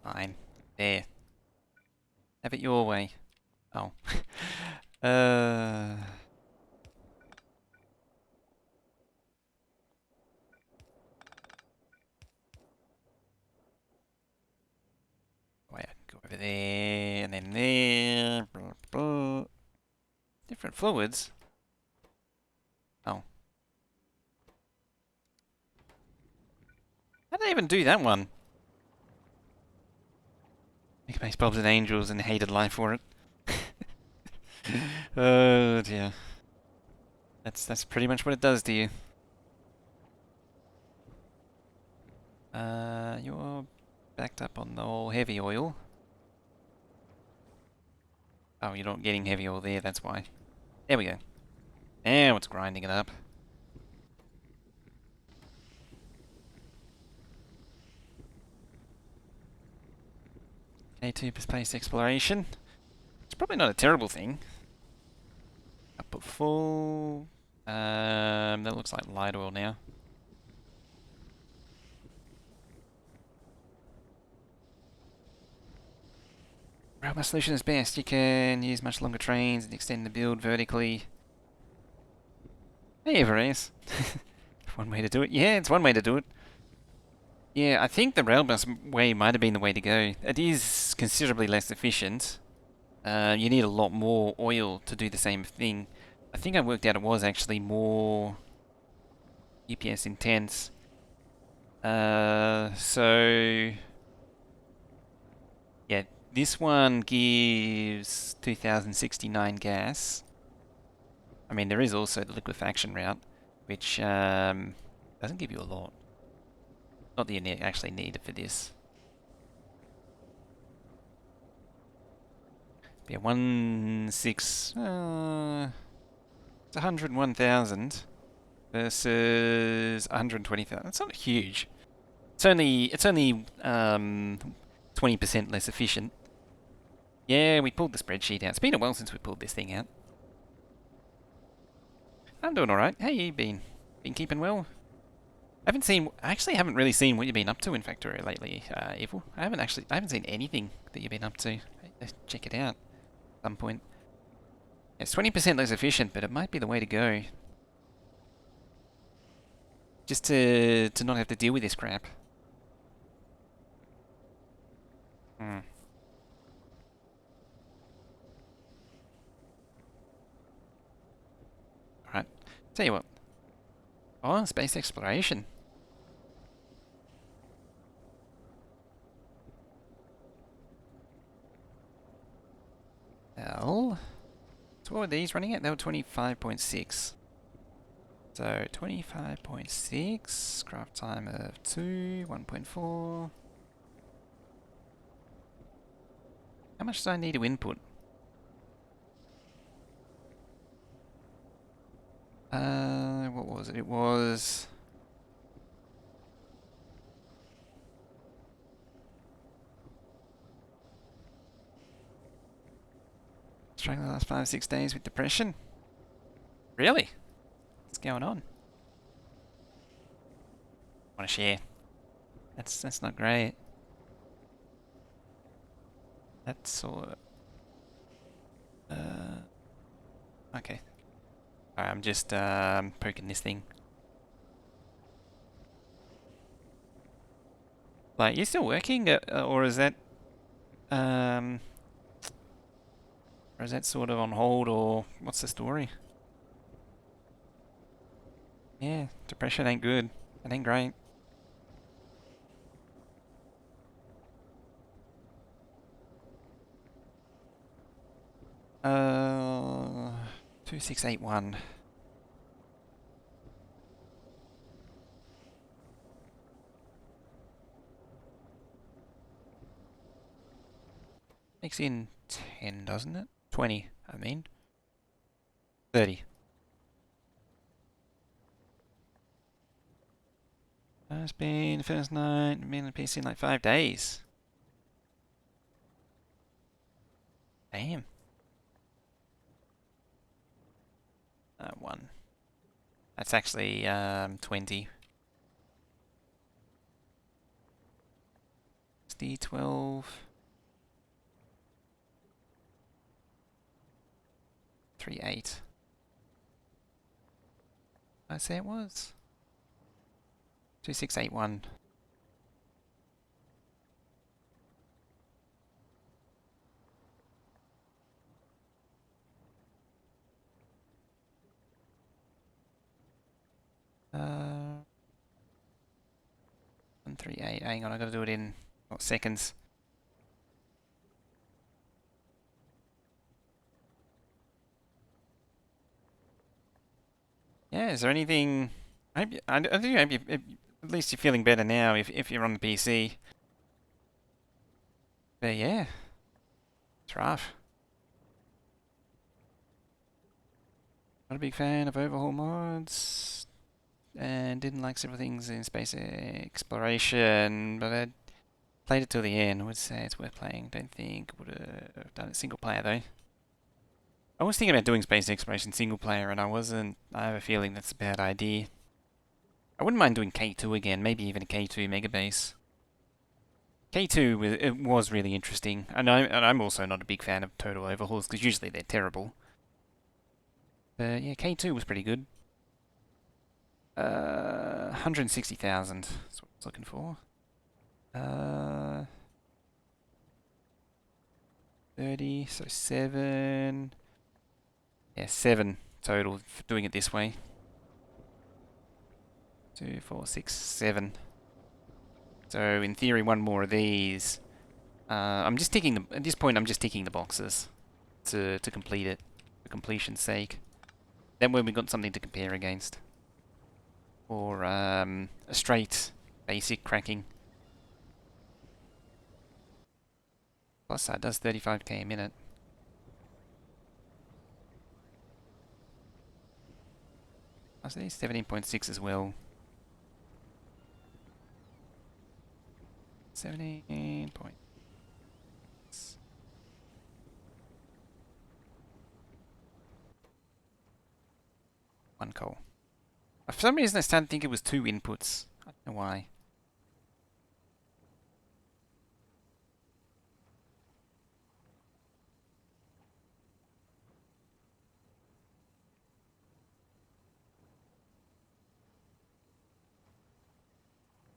Fine. There. Have it your way. Oh. uh... Wait, I can go over there, and then there. Blah, blah. Different fluids? Oh. How did I even do that one? Megabase Bobs and Angels and hated life for it. Oh dear. That's pretty much what it does to you. You're backed up on the whole heavy oil. Oh, you're not getting heavy oil there, that's why. There we go. Now it's grinding it up. K2 for space exploration. It's probably not a terrible thing. Output full. That looks like light oil now. Railway solution is best. You can use much longer trains and extend the build vertically. Hey, Everest. One way to do it. Yeah, it's one way to do it. Yeah, I think the rail bus way might have been the way to go. It is considerably less efficient. You need a lot more oil to do the same thing. I think I worked out it was actually more UPS intense. So yeah, this one gives 2069 gas. I mean, there is also the liquefaction route, which doesn't give you a lot. Not that you actually need it for this. Yeah, 101,000 versus 120,000. That's not huge. It's only 20% less efficient. Yeah, we pulled the spreadsheet out. It's been a while since we pulled this thing out. I'm doing all right. How you been? Been keeping well? I actually haven't really seen what you've been up to in Factorio lately, Evil. I haven't seen anything that you've been up to. Let's check it out at some point. It's 20% less efficient, but it might be the way to go. Just to not have to deal with this crap. Hmm. Alright. Tell you what. Oh, space exploration. Well, so what were these running at? They were 25.6. So 25.6, craft time of 2, 1.4. How much do I need to input? What was it? It was... Struggling the last 5-6 days with depression. Really? What's going on? Want to share? That's not great. That's sort of... okay. Alright, I'm just poking this thing. Like, you still working, or is that um, or is that sort of on hold, or what's the story? Yeah, depression ain't good. It ain't great. Uh, 2681. Makes in 10, doesn't it? 20, I mean. 30. It's been the first night, been on PC in like 5 days. Damn. 1. That's actually 20. It's D12. 38. I'd say it was. 2681. Uh, 138. Hang on, I gotta do it in what, seconds. Yeah, is there anything? I do hope at least you're feeling better now if you're on the PC. But yeah, it's rough. Not a big fan of overhaul mods, and didn't like several things in space exploration, but I played it till the end. I would say it's worth playing. Don't think would have done it single player though. I was thinking about doing space exploration single player, and I wasn't. I have a feeling that's a bad idea. I wouldn't mind doing K2 again, maybe even a K2 Megabase. K2 it was really interesting, and I'm also not a big fan of total overhauls because usually they're terrible. But yeah, K2 was pretty good. 160,000. That's what I was looking for. 30, so 7. Yeah, 7 total for doing it this way. 2, 4, 6, 7. So in theory, one more of these. I'm just ticking the. At this point, I'm just ticking the boxes to complete it, for completion's sake. Then when we've got something to compare against, or a straight basic cracking. Plus that does 35k a minute. I say 17.6 as well. 17 point. 1 coal. For some reason I started to think it was 2 inputs. I don't know why.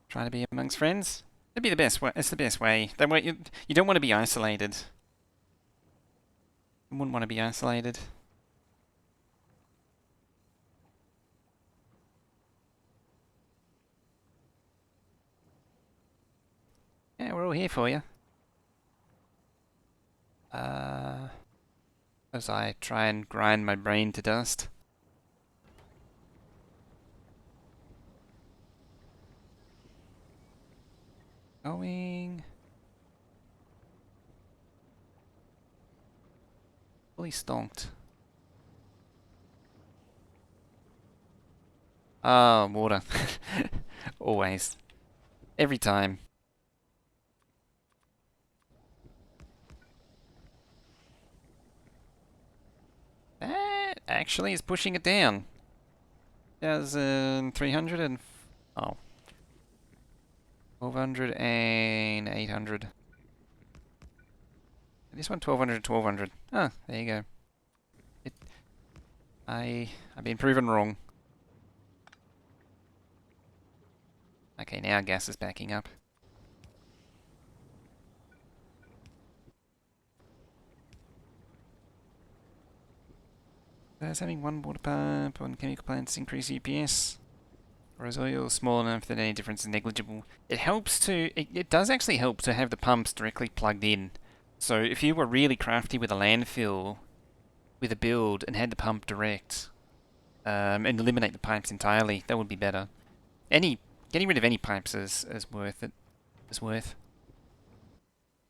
Trying to be amongst friends. It'd be the best way. It's the best way. You don't want to be isolated. You wouldn't want to be isolated. Yeah, we're all here for you. As I try and grind my brain to dust. Going. Fully stonked. Ah, water. Always. Every time. actually is pushing it down. 1,300 and... Oh. 1,200 and 800. This one 1,200 and 1,200. Ah, there you go. I've been proven wrong. Okay, now gas is backing up. Is having one water pump on chemical plants increase UPS? Or is oil small enough that any difference is negligible? It helps to... It does actually help to have the pumps directly plugged in. So if you were really crafty with a landfill, with a build, and had the pump direct, and eliminate the pipes entirely, that would be better. Getting rid of any pipes is worth it. Is worth.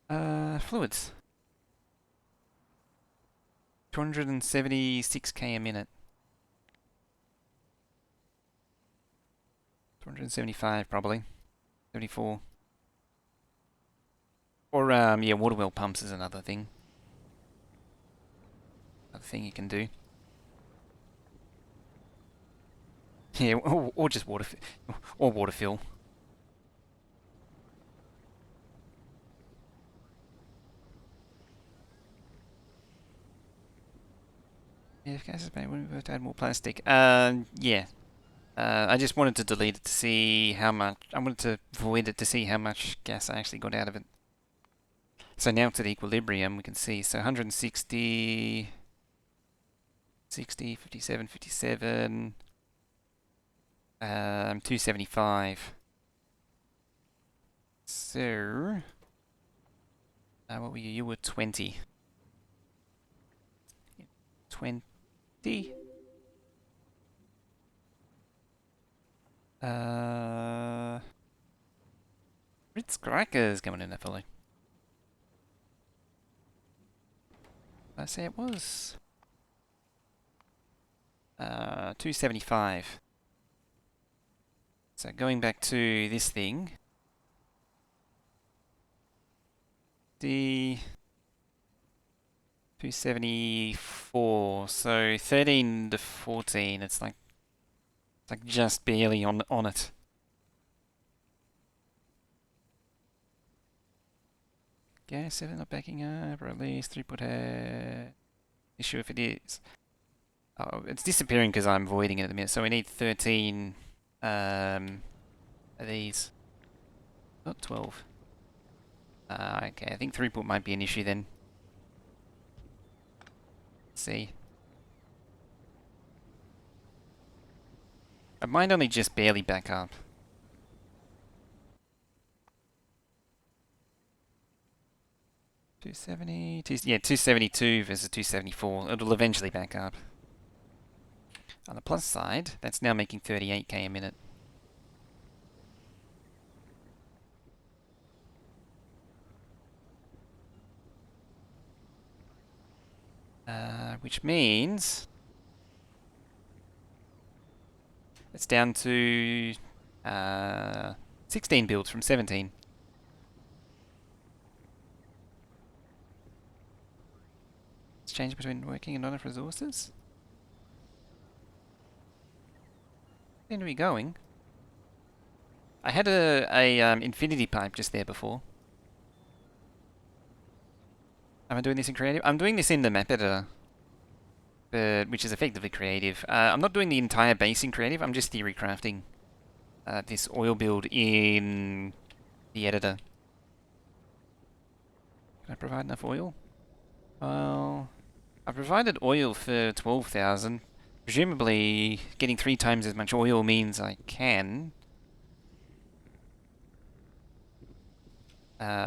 Fluids. 276k a minute. 275 probably. 74. Or yeah, water well pumps is another thing. Another thing you can do. Yeah, or just water, or water fill. Yeah, if gas is bad, wouldn't we have to add more plastic? Yeah. I just wanted to delete it to see how much. I wanted to void it to see how much gas I actually got out of it. So now it's at equilibrium, we can see. So 160, 60, 57, 57, 275. So, what were you? You were 20. 20. Ritz Crackers coming in there, fellow. I say it was 275. So going back to this thing, the 274. So 13 to 14. It's like just barely on it. Gas 7 not backing up, or at least throughput issue if it is. Oh, it's disappearing because I'm voiding it at the minute. So we need 13 of these. Not 12. Okay, I think throughput might be an issue then. Let's see. It might only just barely back up. Yeah, 272 versus 274. It'll eventually back up. On the plus side, that's now making 38k a minute. Which means it's down to 16 builds from 17. It's changed between working and non-enough resources. Seem to be going. I had a infinity pipe just there before. Am I doing this in creative? I'm doing this in the map editor, which is effectively creative. I'm not doing the entire base in creative. I'm just theory crafting this oil build in the editor. Can I provide enough oil? Well, I provided oil for 12,000. Presumably, getting 3 times as much oil means I can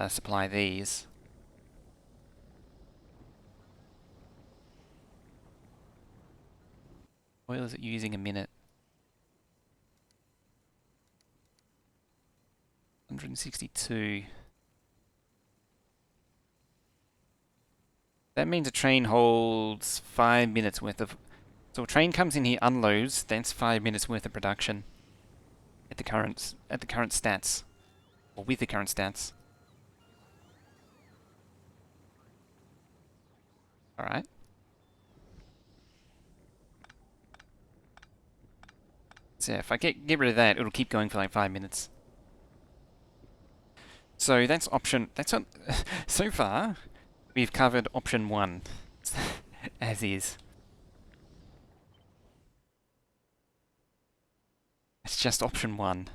supply these. Oil is it using a minute? 162. That means a train holds 5 minutes worth of... So a train comes in here, unloads, that's 5 minutes worth of production at the current stats, or with the current stats. All right. So if I get rid of that, it'll keep going for like 5 minutes. So that's option. That's on. So far, we've covered option 1, as is. It's just option 1.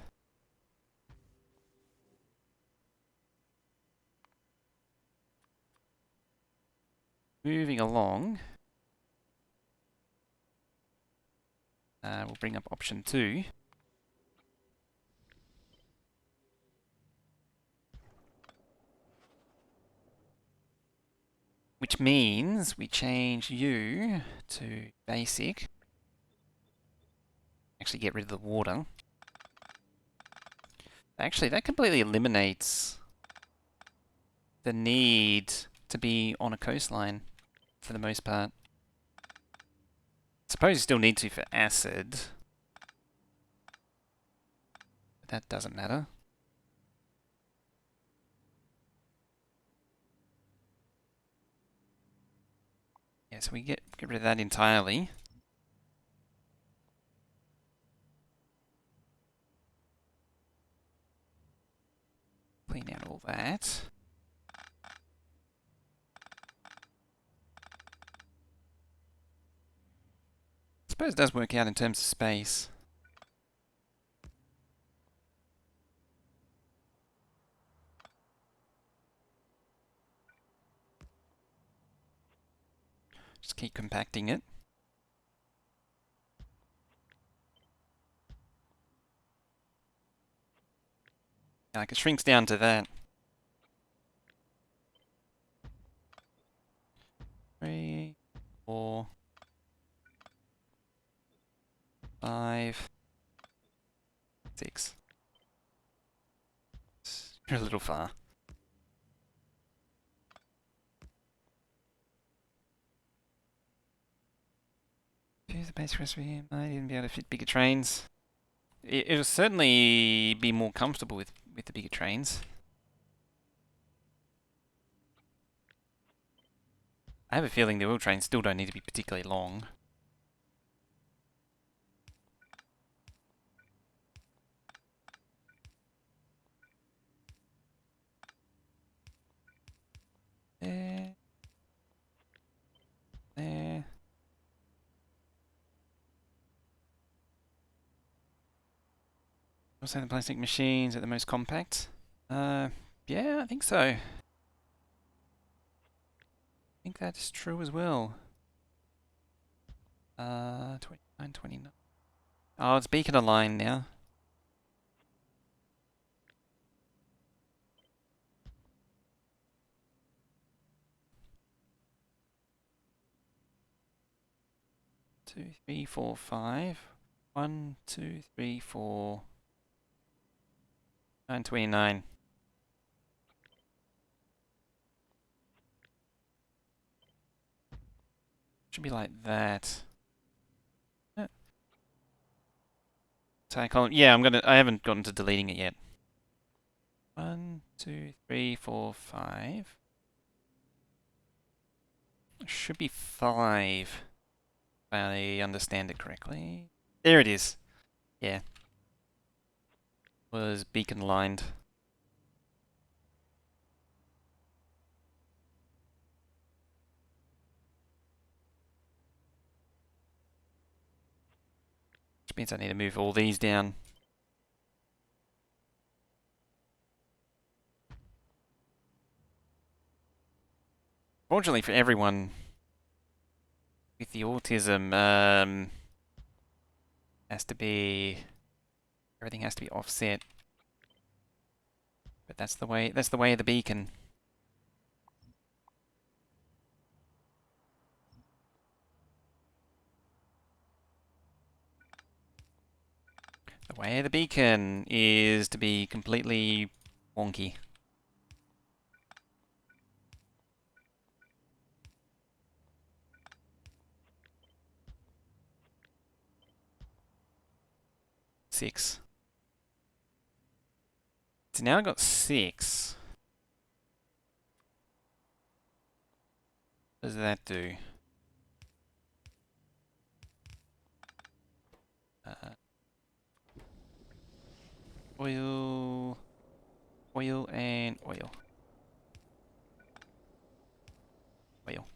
Moving along, we'll bring up option 2. Which means we change you to basic. Actually get rid of the water. Actually, that completely eliminates the need to be on a coastline for the most part. Suppose you still need to for acid. But that doesn't matter. Yeah, so we get rid of that entirely. Clean out all that. Suppose it does work out in terms of space. Just keep compacting it. Like it shrinks down to that. 3, 4, 5, 6. You're a little far. Choose the base recipe. Might even be able to fit bigger trains. It'll certainly be more comfortable with the bigger trains. I have a feeling the oil trains still don't need to be particularly long. There. There. Also, the plastic machines are the most compact. Yeah, I think so. I think that's true as well. 29, 29. Oh, it's beacon aligned now. Two, three, four, five. 1, 2, 3, 4. 929. Should be like that. Tag column. Yeah, I haven't gotten to deleting it yet. 1, 2, 3, 4, 5. Should be 5. If I understand it correctly. There it is. Yeah. Was beacon lined. Which means I need to move all these down. Fortunately for everyone with the autism, has to be everything has to be offset. But that's the way of the beacon. The way of the beacon is to be completely wonky. Six. It's now got 6. What does that do? Oil, oil, and oil. Oil.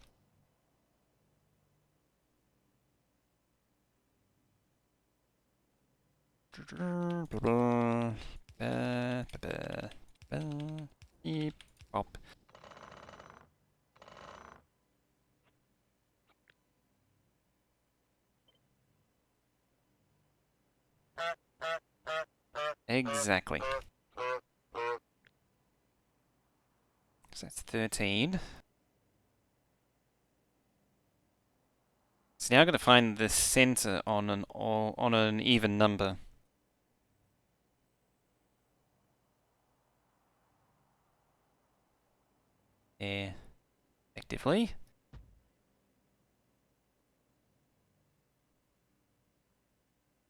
Beep, pop. Exactly. So that's 13. So now I've got to find the center on an even number. Yeah, effectively.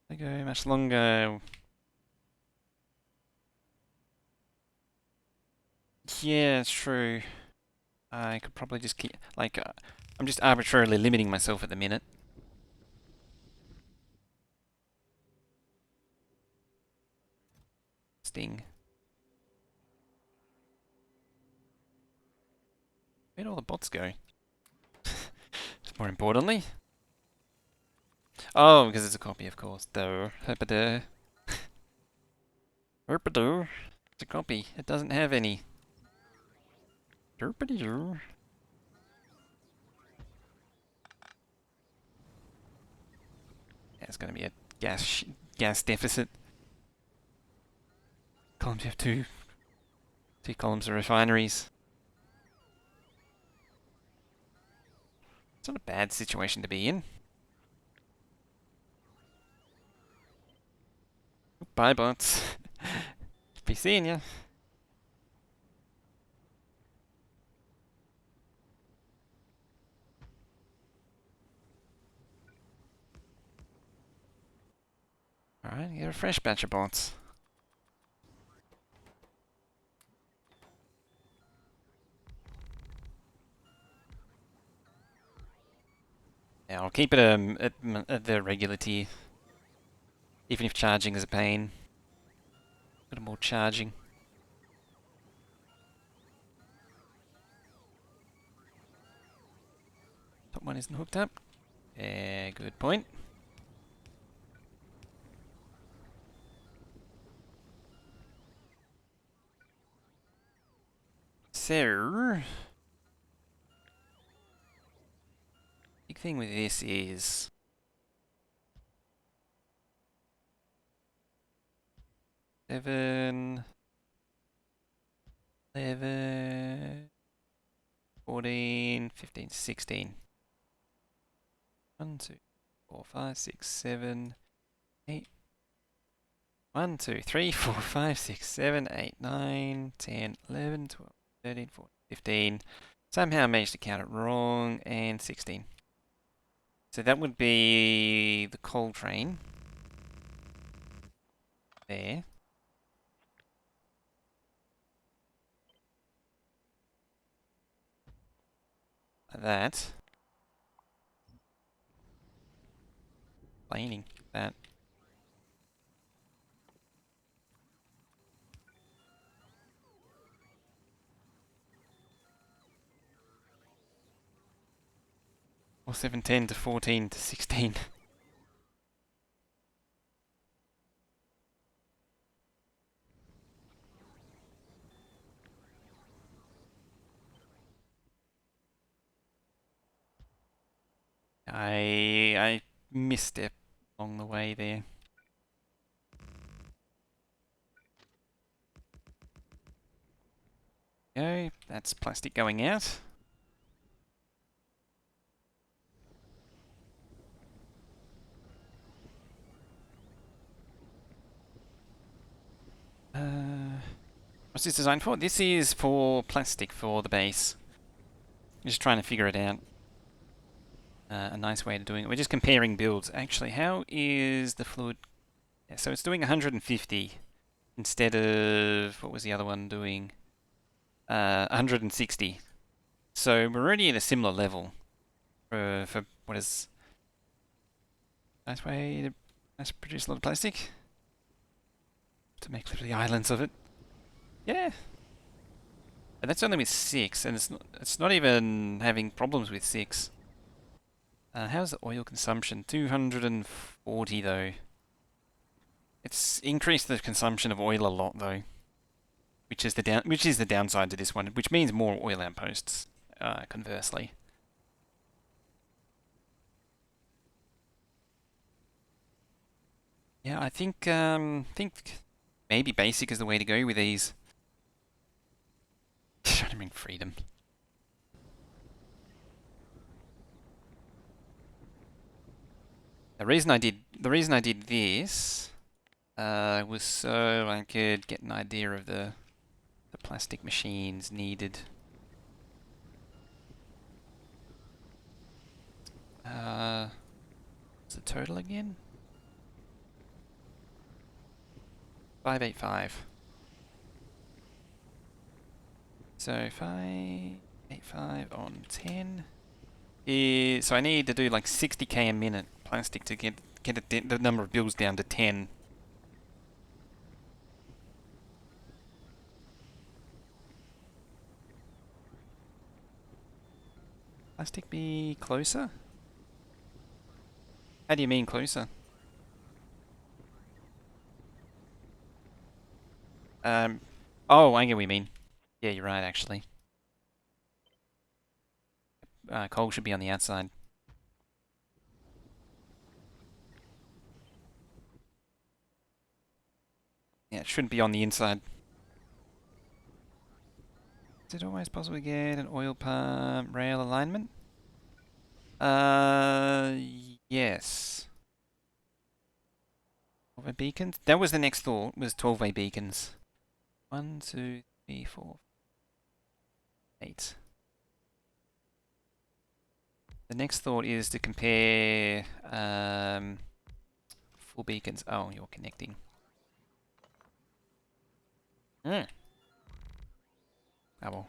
I go much longer. Yeah, it's true. I could probably just keep, like, I'm just arbitrarily limiting myself at the minute. Sting. Where'd all the bots go? More importantly. Oh, because it's a copy, of course. Duh. Herpader. Herpader. It's a copy. It doesn't have any. Herpader. Yeah, it's going to be a gas deficit. Columns, you have two columns of refineries. It's not a bad situation to be in. Bye, bots. Be seeing ya. Alright, get a fresh batch of bots. Yeah, I'll keep it at the regular tier. Even if charging is a pain. A little more charging. Top one isn't hooked up. Yeah, good point. So, big thing with this is 7, 11, 14, 15, 16. 1, 2, 4, 5, 6, 7, 8. 1, 2, 3, 4, 5, 6, 7, 8, 9, 10, 11, 12, 13, 14, 15. Somehow managed to count it wrong, and 16. So that would be the coal train. There. Like that. Planing. That. Or 710 to 14 to 16. I misstep along the way there. Go. That's plastic going out. What's this designed for? This is for plastic for the base. Just trying to figure it out. A nice way of doing it. We're just comparing builds. Actually, how is the fluid? Yeah, so it's doing 150 instead of, what was the other one doing? 160. So we're already at a similar level for what is nice way to produce a lot of plastic. to make literally islands of it. Yeah. And that's only with 6, and it's not even having problems with 6. How's the oil consumption? 240 though. It's increased the consumption of oil a lot though, which is the downside to this one, which means more oil outposts. Conversely. Yeah, I think maybe basic is the way to go with these. Trying to bring freedom. The reason I did this was so I could get an idea of the plastic machines needed. What's the total again? 585. So 585 on 10 is, so I need to do like 60k a minute plastic to get the number of bills down to 10. Plastic be closer? How do you mean closer? Oh, I get what you mean. Yeah, you're right, actually. Coal should be on the outside. Yeah, it shouldn't be on the inside. Is it always possible to get an oil pump rail alignment? Uh, yes. 12-way beacons? That was the next thought, was 12-way beacons. 1, 2, 3, 4, 8. The next thought is to compare full beacons. Oh, you're connecting. Oh well.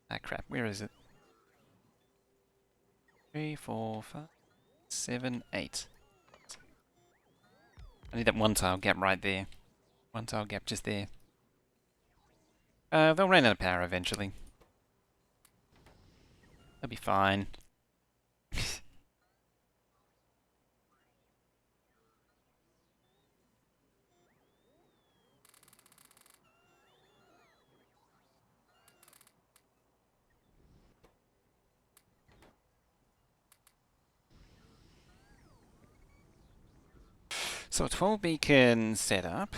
Ah crap, where is it? 3, 4, 5, 7, 8. I need that one tile gap right there. One tile gap just there. They'll run out of power eventually. They'll be fine. So a 12 beacon setup.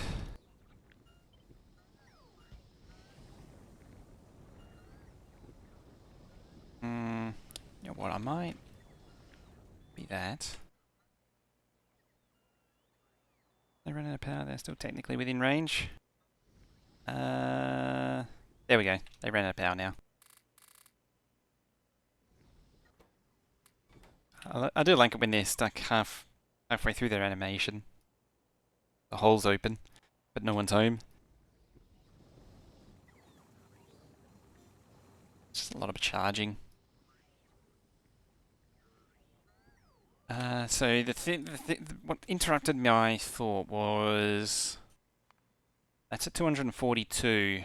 You know what, I might be that. They run out of power, they're still technically within range. There we go. They ran out of power now. I do like it when they're stuck halfway through their animation. The hole's open, but no one's home. Just a lot of charging. So what interrupted my thought was that's at 242.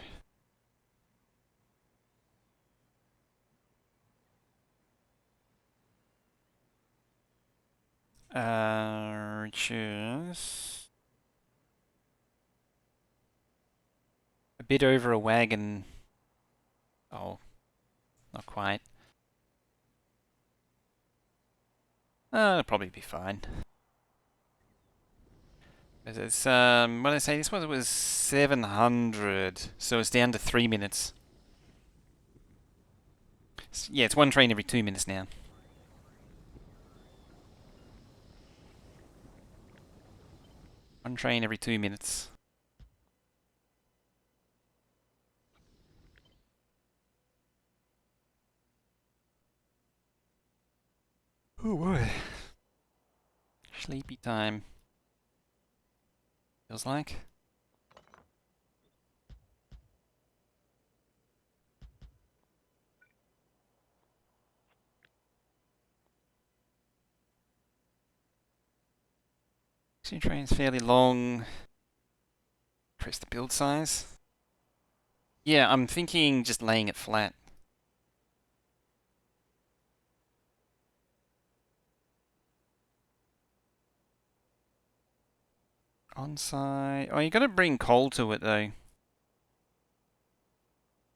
Which is a bit over a wagon. Oh, not quite. It'll probably be fine. It's what did I say? This one was 700, so it's down to 3 minutes. Yeah, it's one train every 2 minutes now. One train every 2 minutes. Oh boy. Sleepy time. Feels like. 2 trains fairly long. Press the build size. Yeah, I'm thinking just laying it flat. On-site. Oh, you gotta bring coal to it though.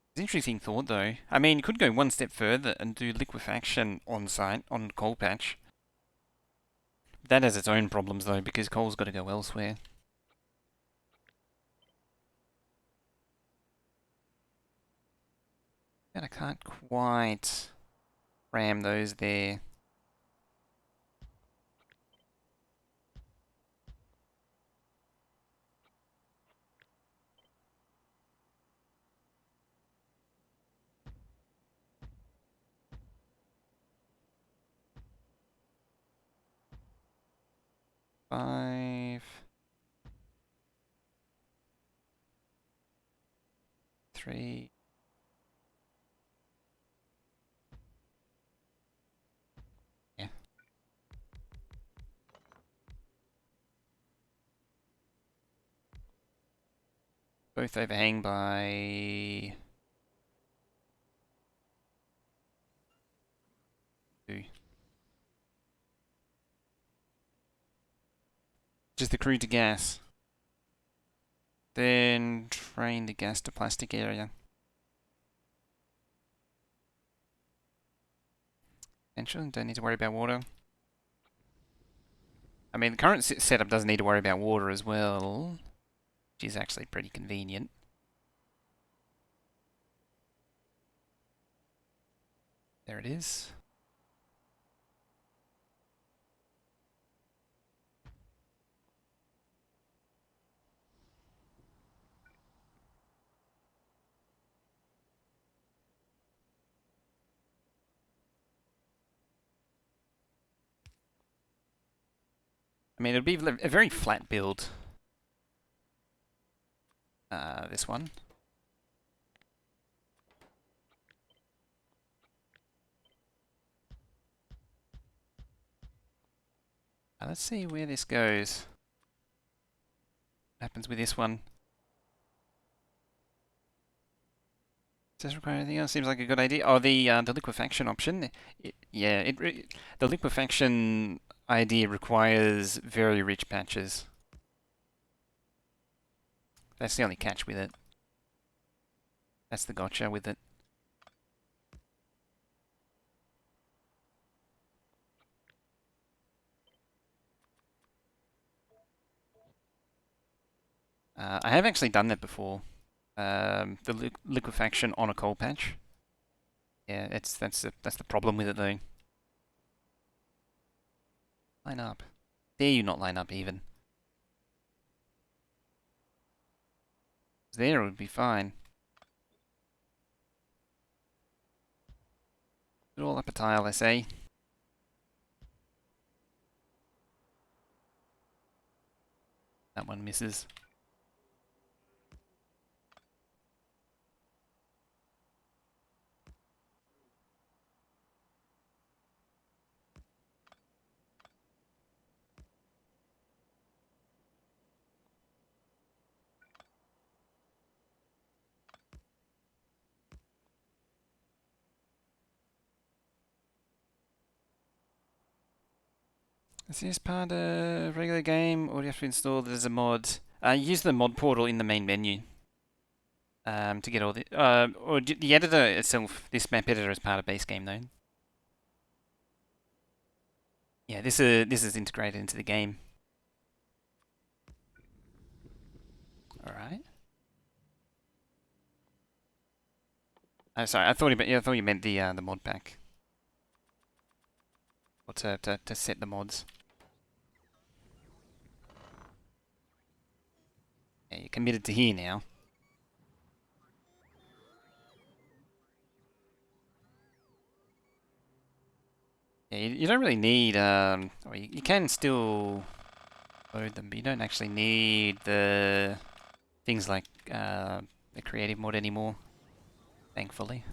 It's an interesting thought though. I mean, you could go one step further and do liquefaction on-site on coal patch. That has its own problems though, because coal's gotta go elsewhere. And I can't quite ram those there. Five, three. Yeah. Both overhang by 2. Just the crude to gas. Then train the gas to plastic area. Potential, don't need to worry about water. I mean, the current setup doesn't need to worry about water as well, which is actually pretty convenient. There it is. I mean, it'll be a very flat build. This one. Let's see where this goes. What happens with this one? Does this require anything else? Seems like a good idea. Oh, the liquefaction option. The liquefaction idea requires very rich patches. That's the only catch with it. That's the gotcha with it. I have actually done that before. The liquefaction on a coal patch. Yeah, that's the problem with it though. Line up. Dare you not line up even? There it would be fine. Put it all up a tile, I say. That one misses. Is this part of regular game, or do you have to install it as a mod? Use the mod portal in the main menu to get all the... or the editor itself, this map editor is part of base game though. Yeah, this is integrated into the game. Alright. Sorry, I thought you meant the mod pack. Or to set the mods. Yeah, you're committed to here now. Yeah, you don't really need, or you can still load them, but you don't actually need the things like the creative mode anymore, thankfully.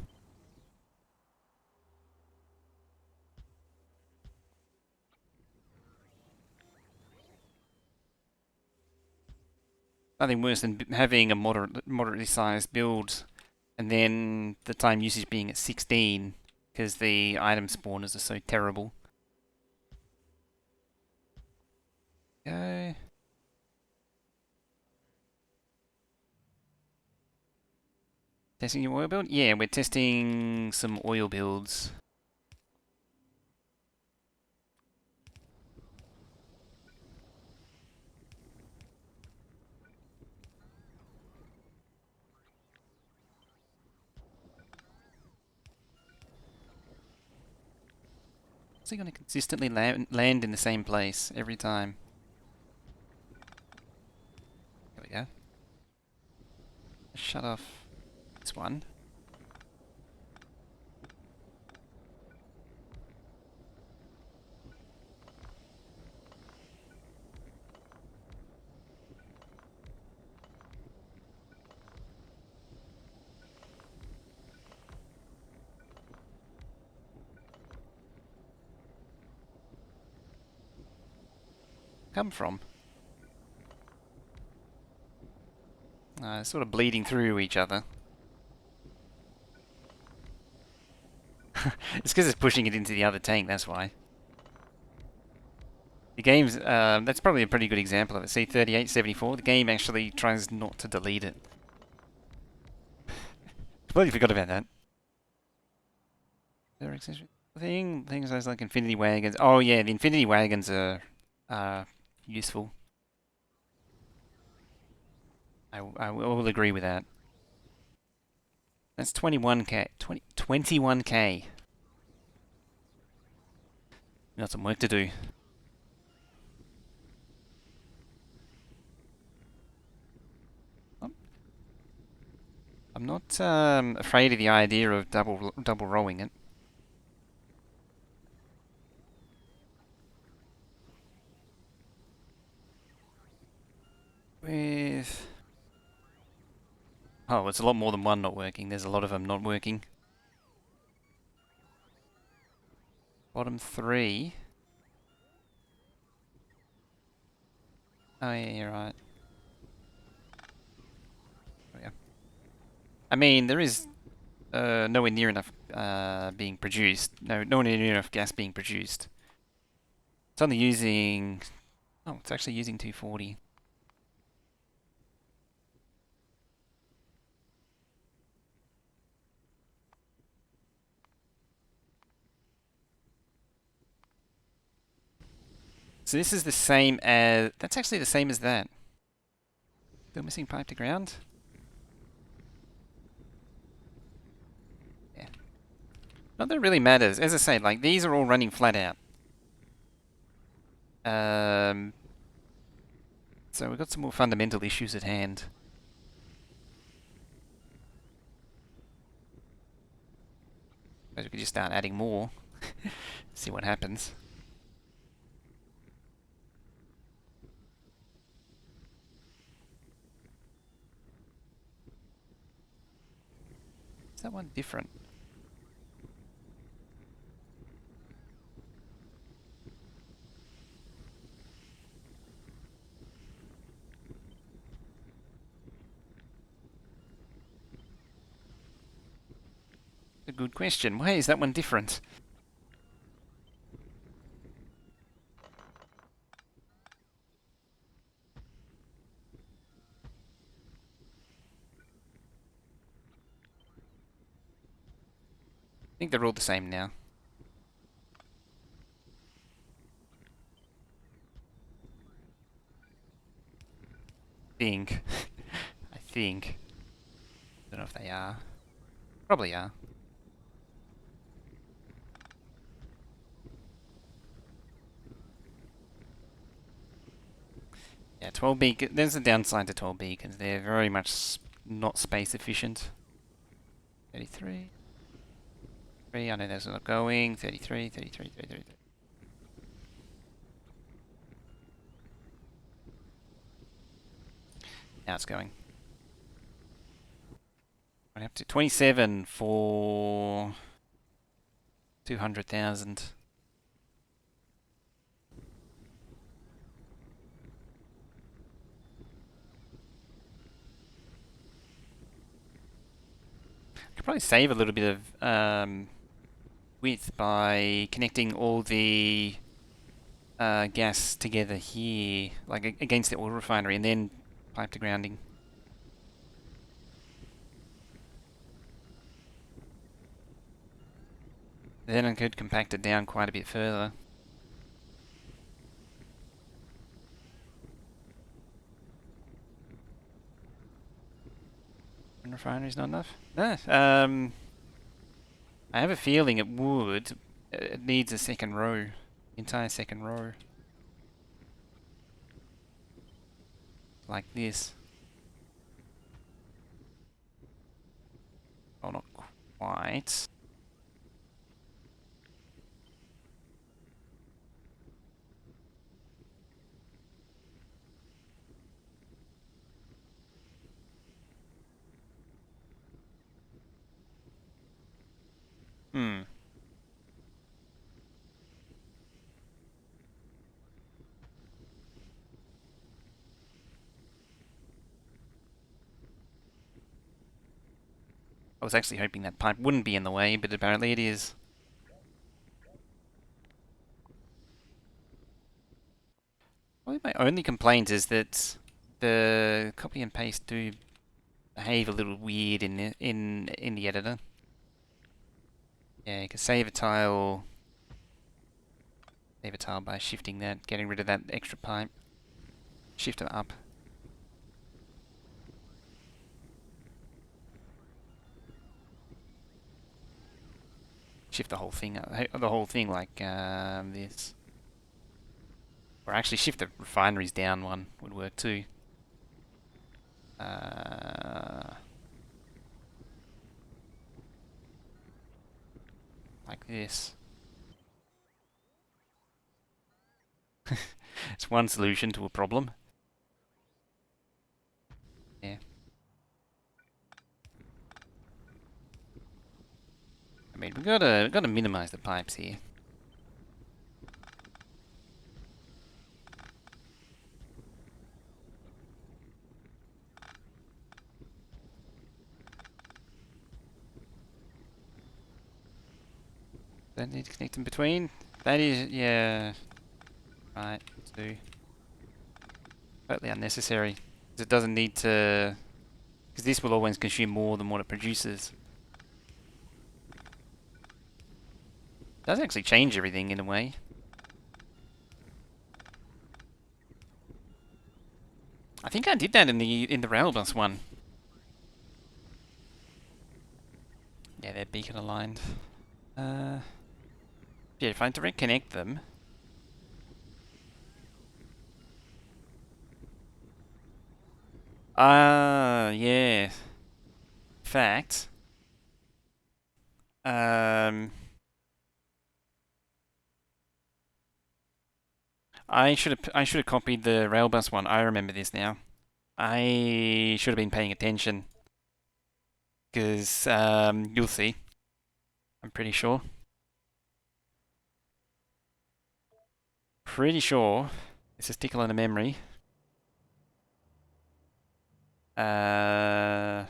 Nothing worse than having a moderately sized build and then the time usage being at 16 because the item spawners are so terrible. Go. Testing your oil build? Yeah, we're testing some oil builds. Is he going to consistently land in the same place every time? There we go. Shut off this one. Come from? Sort of bleeding through each other. It's because it's pushing it into the other tank, that's why. The game's, that's probably a pretty good example of it. See, 3874, the game actually tries not to delete it. Completely forgot about that. There things like Infinity Wagons. Oh yeah, the Infinity Wagons are useful. I will agree with that. That's 21k. 21k. We got some work to do. I'm not afraid of the idea of double rowing it. With oh, it's a lot more than one not working. There's a lot of them not working. Bottom three. Oh yeah, you're right. Oh, yeah. I mean, there is nowhere near enough being produced. Nowhere near enough gas being produced. It's only using. Oh, it's actually using 240. So this is the same as. That's actually the same as that. Still missing pipe to ground? Yeah. Not that it really matters. As I say, like, these are all running flat out. So we've got some more fundamental issues at hand. Maybe we could just start adding more. See what happens. Is that one different? A good question. Why is that one different? I think they're all the same now. Think. I think. Don't know if they are. Probably are. Yeah, 12 beacon. There's a downside to 12 beacons. They're very much not space efficient. 33. I know those are not going. 33, 33, 33. Now it's going. I have to 27 for 200,000. Could probably save a little bit of width by connecting all the gas together here, like against the oil refinery, and then pipe to grounding. Then I could compact it down quite a bit further. One refinery is not enough? No. I have a feeling it would. It needs a second row. Entire second row. Like this. Well, not quite. Hmm. I was actually hoping that pipe wouldn't be in the way, but apparently it is. Probably my only complaint is that the copy and paste do behave a little weird in the editor. Yeah, you can save a tile by shifting that, getting rid of that extra pipe. Shift it up. Shift the whole thing up, the whole thing like this. Or actually shift the refineries down one would work too. Like this. It's one solution to a problem. Yeah. I mean, we gotta minimize the pipes here. Don't need to connect in between. That is, yeah. Right, two. Totally unnecessary. 'Cause it doesn't need to. Because this will always consume more than what it produces. It does actually change everything in a way. I think I did that in the railbus one. Yeah, they're beacon aligned. Yeah, if I direct connect them. Yeah. Fact. Um, I should have copied the railbus one. I remember this now. I should have been paying attention because you'll see. I'm pretty sure. Pretty sure. It's a tickle in the memory. Yeah,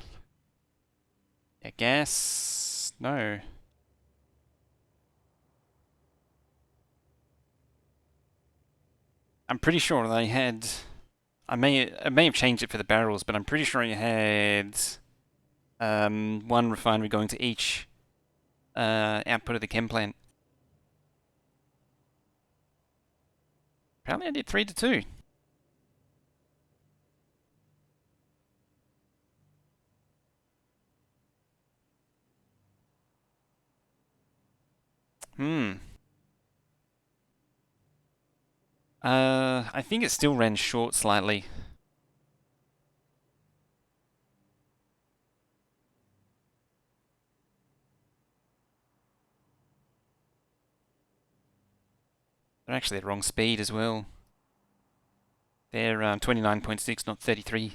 gas. No. I'm pretty sure they had. I may have changed it for the barrels, but I'm pretty sure you had one refinery going to each output of the chem plant. Apparently, I did 3 to 2. Hmm. I think it still ran short slightly. They're actually at the wrong speed as well. They're 29.6, not 33.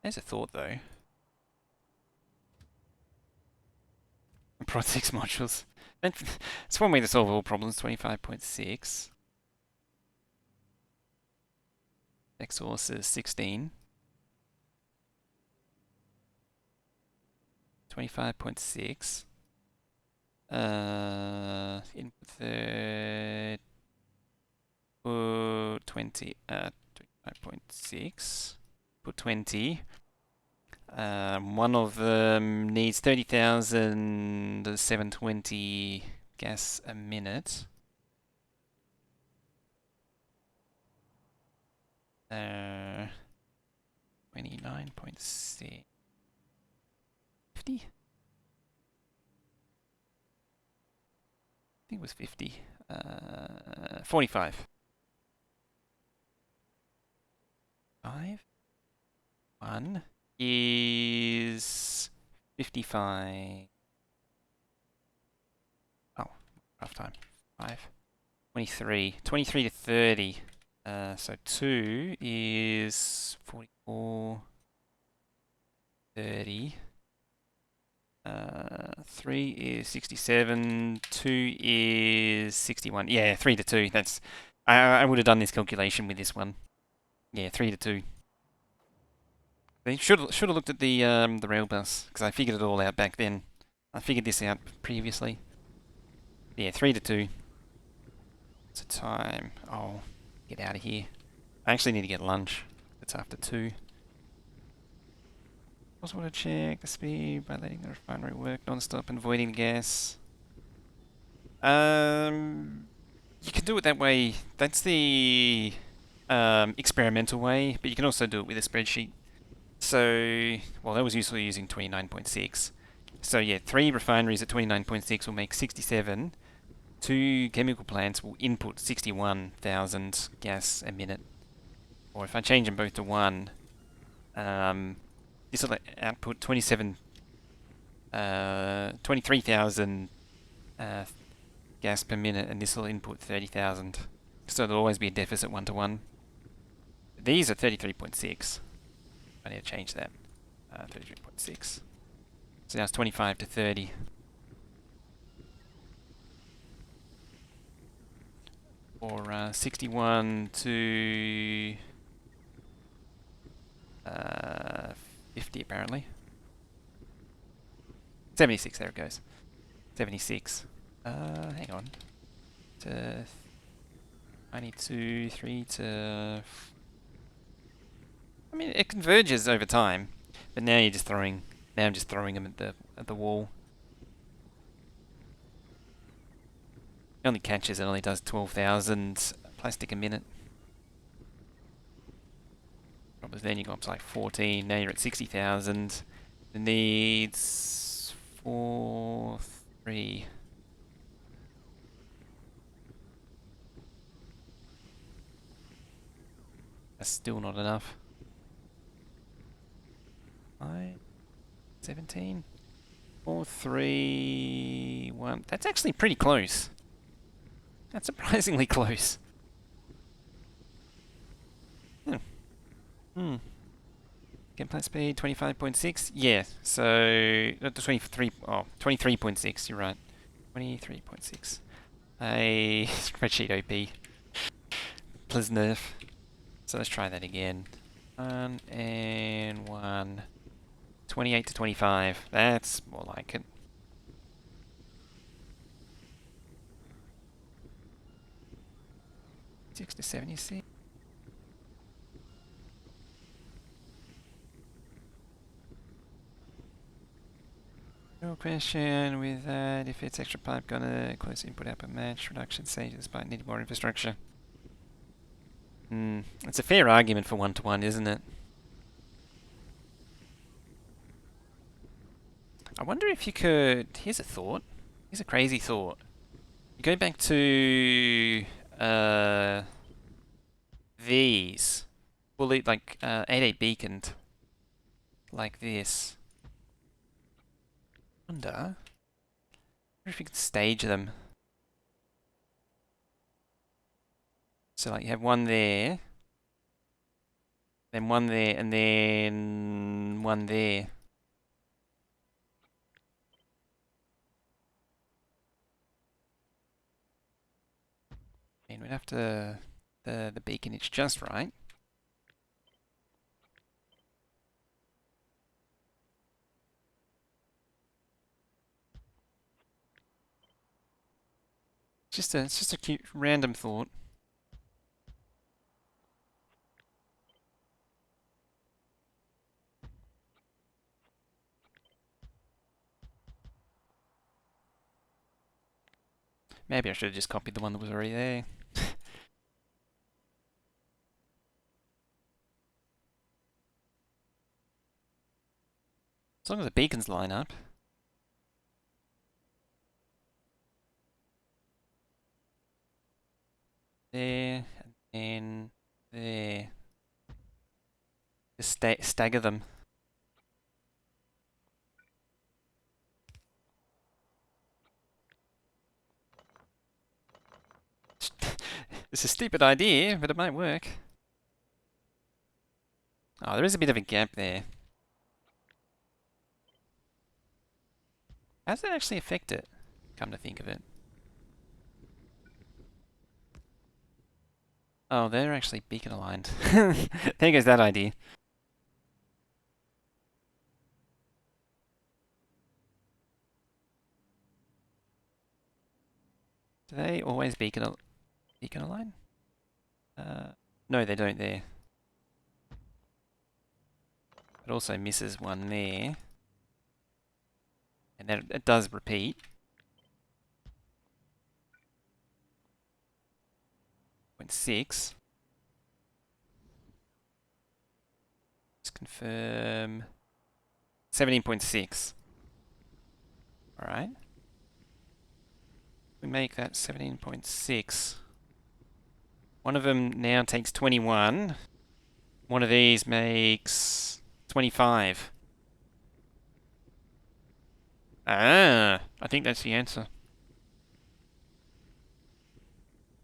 There's a thought though. Prod 6 modules. It's one way to solve all problems. 25.6. X source is 16. 25.6. Input put 20, 25.6. Put 20. One of them needs 30,720 gas a minute. 29.6. 50? I think it was 50. 45. 5? 1 is 55. Oh, rough time. 5. 23. 23 to 30. So 2 is 44. 30. 3 is 67. 2 is 61. Yeah, 3 to 2. That's. I would have done this calculation with this one. Yeah, 3 to 2. They should have looked at the rail bus because I figured it all out back then. I figured this out previously. Yeah, 3 to 2. It's a time. Oh, get out of here. I actually need to get lunch. It's after 2. Also want to check the speed by letting the refinery work non-stop and avoiding gas. You can do it that way. That's the experimental way, but you can also do it with a spreadsheet. So, well, that was usually using 29.6. So yeah, 3 refineries at 29.6 will make 67. 2 chemical plants will input 61,000 gas a minute. Or if I change them both to 1, this will output 23,000 gas per minute, and this will input 30,000. So there'll always be a deficit 1 to 1. These are 33.6. I need to change that. 33.6. So now it's 25 to 30. Or 61 to 50 apparently. 76, there it goes. 76. Hang on. To 92, 3 to... I mean, it converges over time, but now you're just throwing... Now I'm just throwing them at the wall. It only catches, it only does 12,000 plastic a minute. Probably then you go up to like 14, now you're at 60,000. It needs 4, 3. That's still not enough. 5, 17, 4, 3, 1. That's actually pretty close. That's surprisingly close. Game plant speed 25.6. Yeah, so the 23. Oh, 23.6. You're right. 23.6. A spreadsheet OP. Please nerf. So let's try that again. 1 and 1. 28 to 25. That's more like it. Six to 76. No question with that. If it's extra pipe, gonna close input output match reduction stage despite needing more infrastructure. It's a fair argument for 1 to 1, isn't it? I wonder if you could. Here's a thought. Here's a crazy thought. You go back to these. Fully like 8 beaconed. Like this. Wonder if you could stage them. So like you have one there, then one there, and then one there. And we'd have to the beaconage just right. It's just a cute random thought. Maybe I should have just copied the one that was already there. As long as the beacons line up. There, and there. Just stagger them. It's a stupid idea, but it might work. Oh, there is a bit of a gap there. How does that actually affect it? Come to think of it. Oh, they're actually beacon aligned. There goes that idea. Do they always beacon align? No, they don't there. It also misses one there. And then it does repeat. 0.6. Let's confirm. 17.6. Alright. We make that 17.6. One of them now takes 21. One of these makes 25. Ah, I think that's the answer.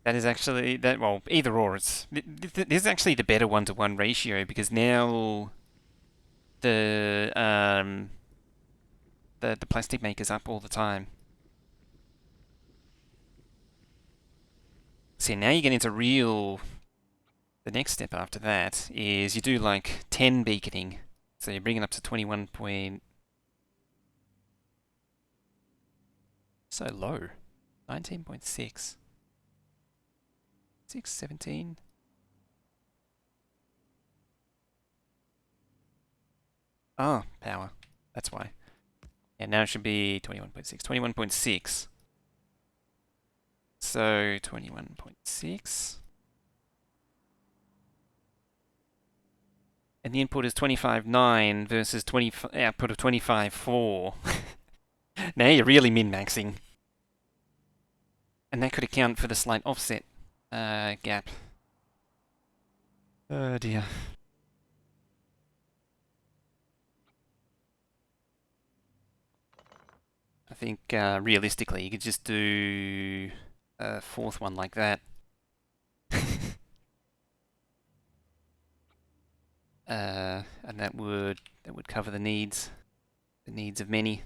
That is actually that. Well, either or. This is actually the better 1-to-1 ratio because now the the plastic maker's up all the time. See, now you get into real. The next step after that is you do like 10 beaconing. So you bring it up to 21 point. So low. 19.6. 17. Oh, power. That's why. And now it should be 21.6. 21.6. So 21.6. And the input is 25.9 versus output of 25.4. Now you're really min-maxing. And that could account for the slight offset gap. Oh dear. I think realistically you could just do a fourth one like that. And that would cover the needs of many.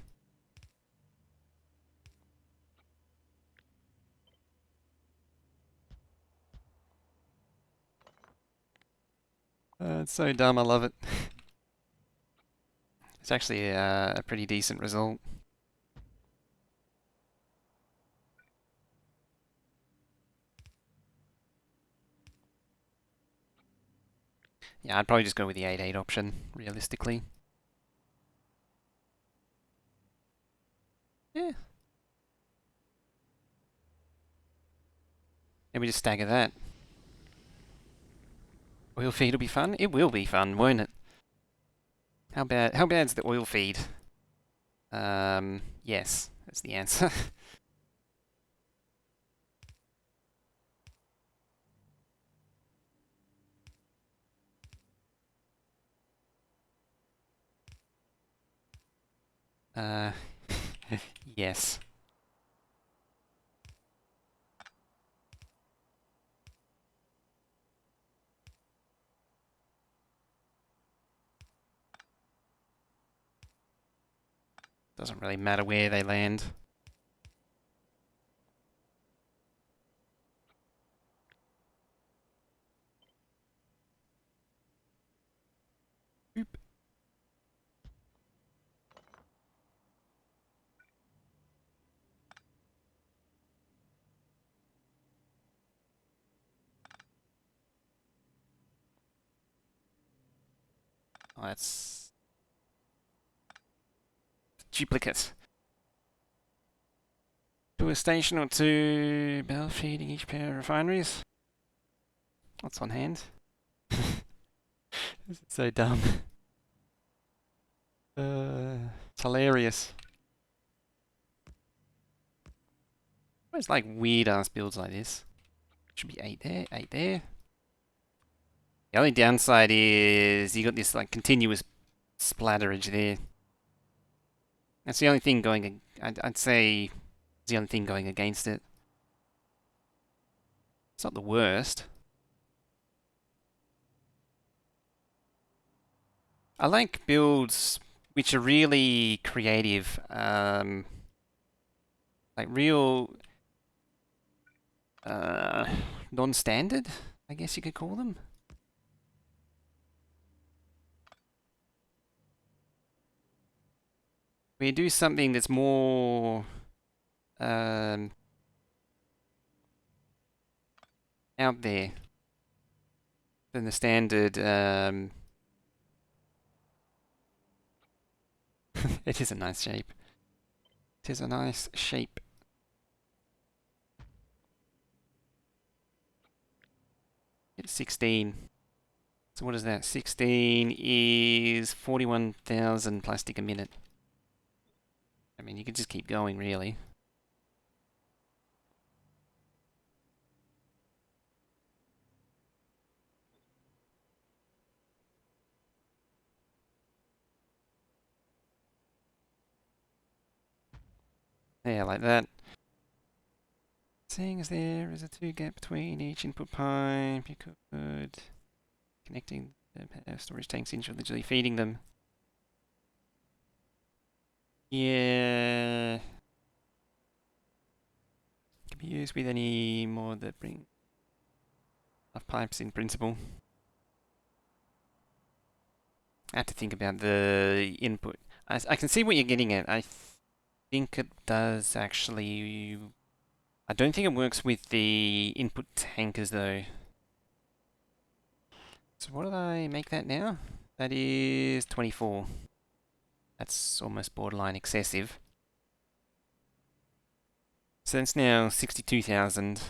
It's so dumb, I love it. It's actually a pretty decent result. Yeah, I'd probably just go with the 8-8 option, realistically. Yeah. And we just stagger that. Oil feed will be fun? It will be fun, won't it? How bad's the oil feed? Yes, that's the answer. uh, yes. Doesn't really matter where they land. Oop. Oh, that's duplicate. To a station or two, bell feeding each pair of refineries. What's on hand? This is so dumb. It's hilarious. It's like weird ass builds like this. Should be 8 there, 8 there. The only downside is you got this like continuous splatterage there. That's the only thing going. I'd say it's the only thing going against it. It's not the worst. I like builds which are really creative, like real non-standard, I guess you could call them. We do something that's more out there than the standard. It is a nice shape. It is a nice shape. It's 16. So what is that? 16 is 41,000 plastic a minute. I mean, you could just keep going, really. Yeah, like that. Seeing as there is a 2 gap between each input pipe, you could connecting the storage tanks individually, feeding them. Yeah. Can be used with any more that bring enough pipes in principle. I have to think about the input. I can see what you're getting at. I think it does actually. I don't think it works with the input tankers though. So what did I make that now? That is 24. That's almost borderline excessive. So that's now 62,000.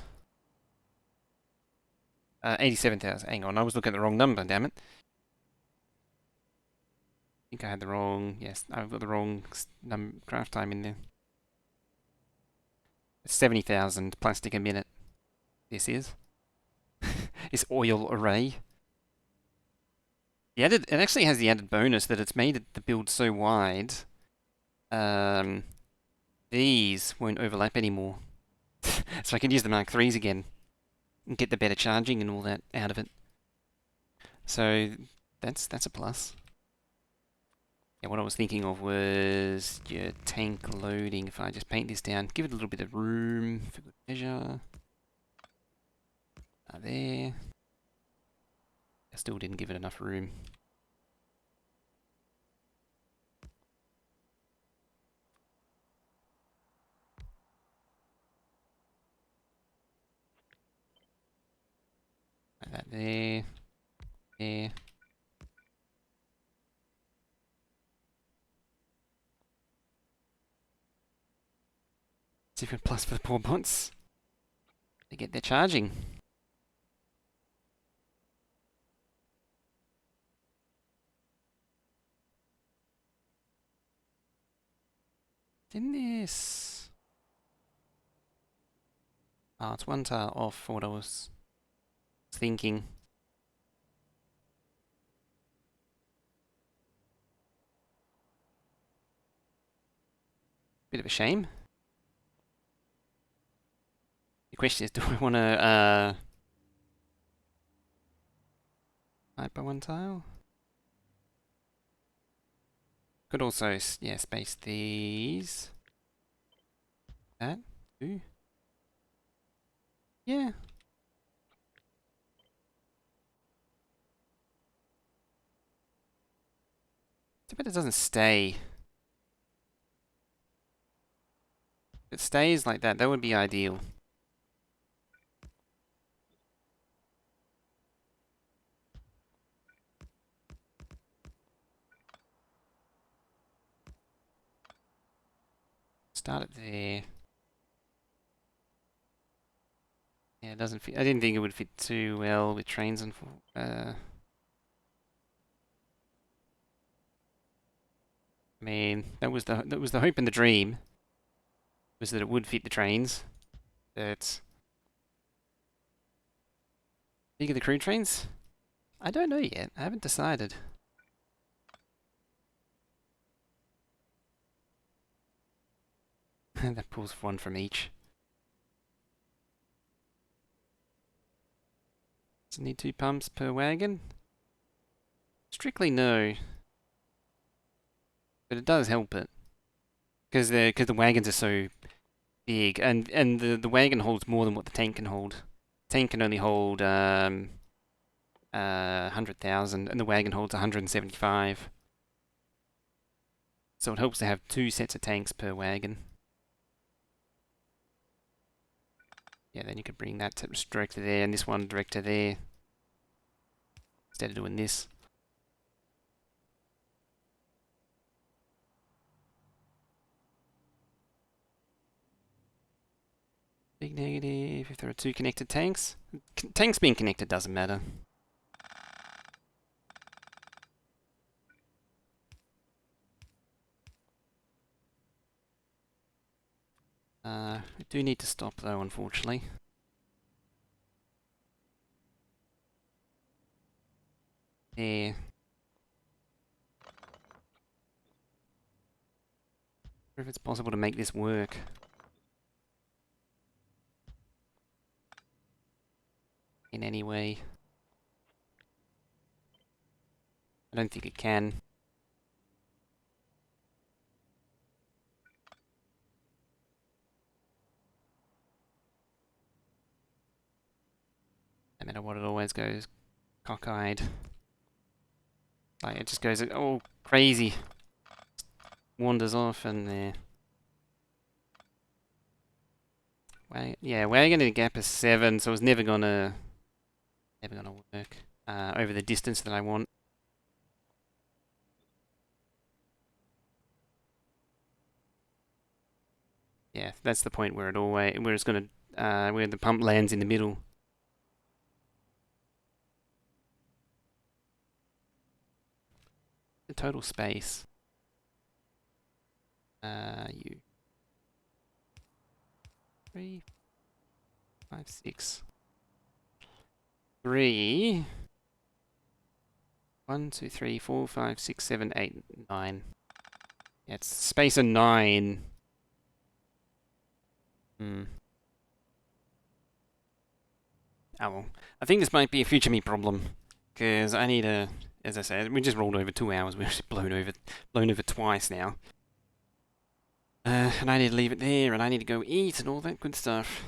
87,000. Hang on, I was looking at the wrong number, damn it. I think I had the wrong, yes, I've got the wrong craft time in there. 70,000 plastic a minute. This is. This oil array. It actually has the added bonus that it's made the build so wide. These won't overlap anymore. So I can use the Mark IIIs again and get the better charging and all that out of it. So that's a plus. Yeah, what I was thinking of was your tank loading. If I just paint this down, give it a little bit of room for good measure. There. I still didn't give it enough room. Like that there. There. Different plus for the poor bots. They get their charging. Didn't this... Oh, it's one tile off what I was thinking. Bit of a shame. The question is, do I want to hide by one tile? Could also, yeah, space these. That, too. Yeah. Too bad it doesn't stay. If it stays like that, that would be ideal. start it there. Yeah, it doesn't fit. I didn't think it would fit too well with trains and I mean, that was the hope and the dream, was that it would fit the trains. But bigger the crew trains? I don't know yet. I haven't decided. That pulls one from each. Does it need 2 pumps per wagon? Strictly no. But it does help it. Because the wagons are so big, and the wagon holds more than what the tank can hold. Tank can only hold 100,000, and the wagon holds 175. So it helps to have 2 sets of tanks per wagon. Yeah, then you could bring that direct to there, and this one direct to there, instead of doing this. Big negative if there are 2 connected tanks. Tanks being connected doesn't matter. We do need to stop though, unfortunately. There. I wonder if it's possible to make this work. In any way. I don't think it can. No matter what, it always goes cockeyed. Like, it just goes all crazy. Wanders off and there. Yeah, wagon in a gap is 7, so it's never gonna work over the distance that I want. Yeah, that's the point where it's gonna where the pump lands in the middle. The total space. You 3, 5, 6, 3. 1, 2, 3, 4, 5, 6, 7, 8, 9. Yeah, it's space of 9. Oh well. I think this might be a future me problem. Because I need a, as I said, we just rolled over 2 hours. We're blown over twice now. And I need to leave it there, and I need to go eat and all that good stuff.